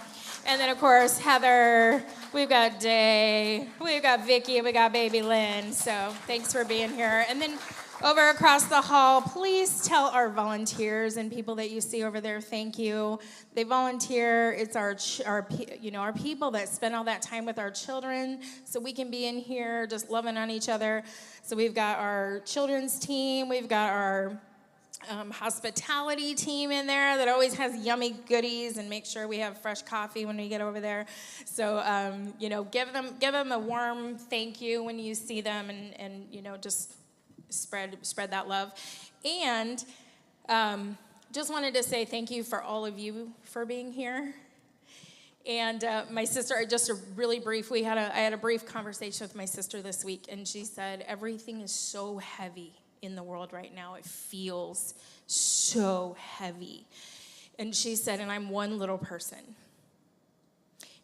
And then, of course, Heather. We've got Day. We've got Vicky. We got baby Lynn. So thanks for being here. And then over across the hall, please tell our volunteers and people that you see over there, thank you. They volunteer. It's our people that spend all that time with our children so we can be in here just loving on each other. So we've got our children's team. We've got our hospitality team in there that always has yummy goodies and make sure we have fresh coffee when we get over there. So, give them a warm thank you when you see them and just spread that love. And just wanted to say thank you for all of you for being here. And my sister, I had a brief conversation with my sister this week, and she said, everything is so heavy in the world right now. It feels so heavy. And she said, and I'm one little person.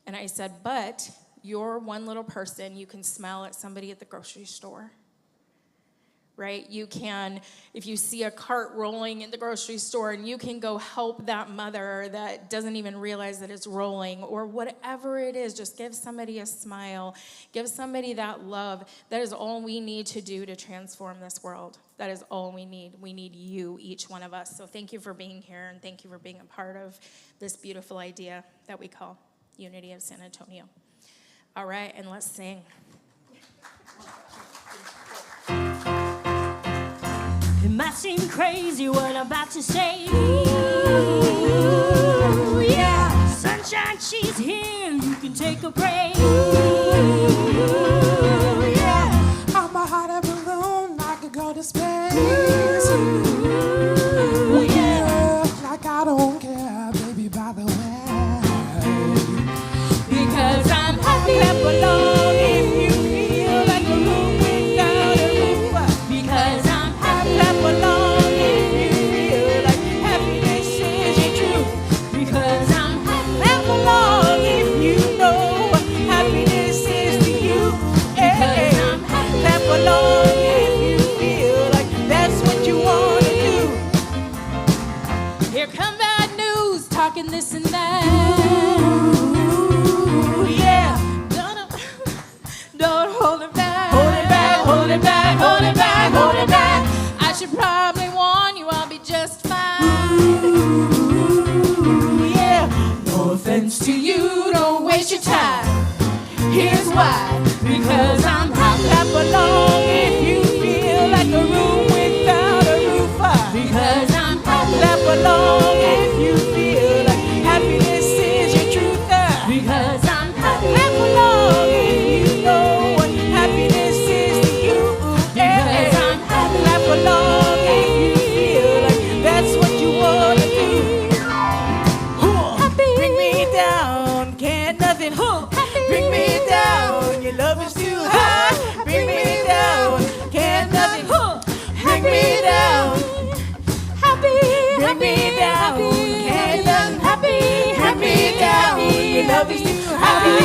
And I said, but you're one little person. You can smile at somebody at the grocery store, right? You can, if you see a cart rolling in the grocery store, and you can go help that mother that doesn't even realize that it's rolling, or whatever it is, just give somebody a smile, give somebody that love. That is all we need to do to transform this world. That is all we need. We need you, each one of us. So thank you for being here, and thank you for being a part of this beautiful idea that we call Unity of San Antonio. All right, and let's sing. It might seem crazy what I'm about to say. Ooh, yeah. Sunshine, she's here. You can take a break. Ooh, yeah. I'm a hot air balloon. I could go to space. Ooh, yeah. Like I don't care, baby, by the way. Because I'm happy that belong if you feel like a room without a roof. Because I'm happy that belong if you feel like happiness is your truth. Because I'm happy that belong if you know happiness is to you. Because I'm happy that belong if you feel like that's what you want to do. Here come bad news, talking this and that. Don't hold it back. Hold it back, hold it back, hold it back, hold it back. I should probably warn you, I'll be just fine. Ooh, yeah. No offense to you, don't waste your time. Here's why. Because I'm happy that belong if you feel like a room without a roof. Because I'm happy that belong if you feel like happiness is your truth. Because I'm happy that belong if you know what happiness is to you. Because I'm happy that belong if you feel like that's what you want to do. Happy. Bring me down, can't nothing bring me down. Your love is too high. Bring me down, can't nothing bring me down. Happy, bring me down, can't nothing bring me down. Your love is too high.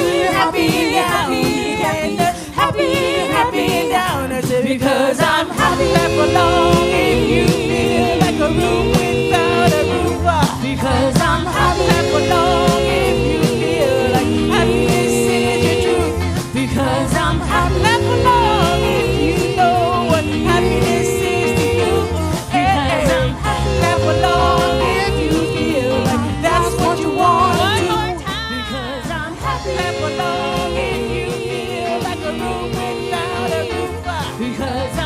Happy down. I said because I'm happy that belong if you feel like a room without a roof. Because I'm happy that belong if you feel like happiness is your truth. Because I'm happy that belong if you know what happiness is to you. Because I'm happy that belong if you feel like that's what you want to do. Because I'm happy that belong if you feel like a room without a roof. Because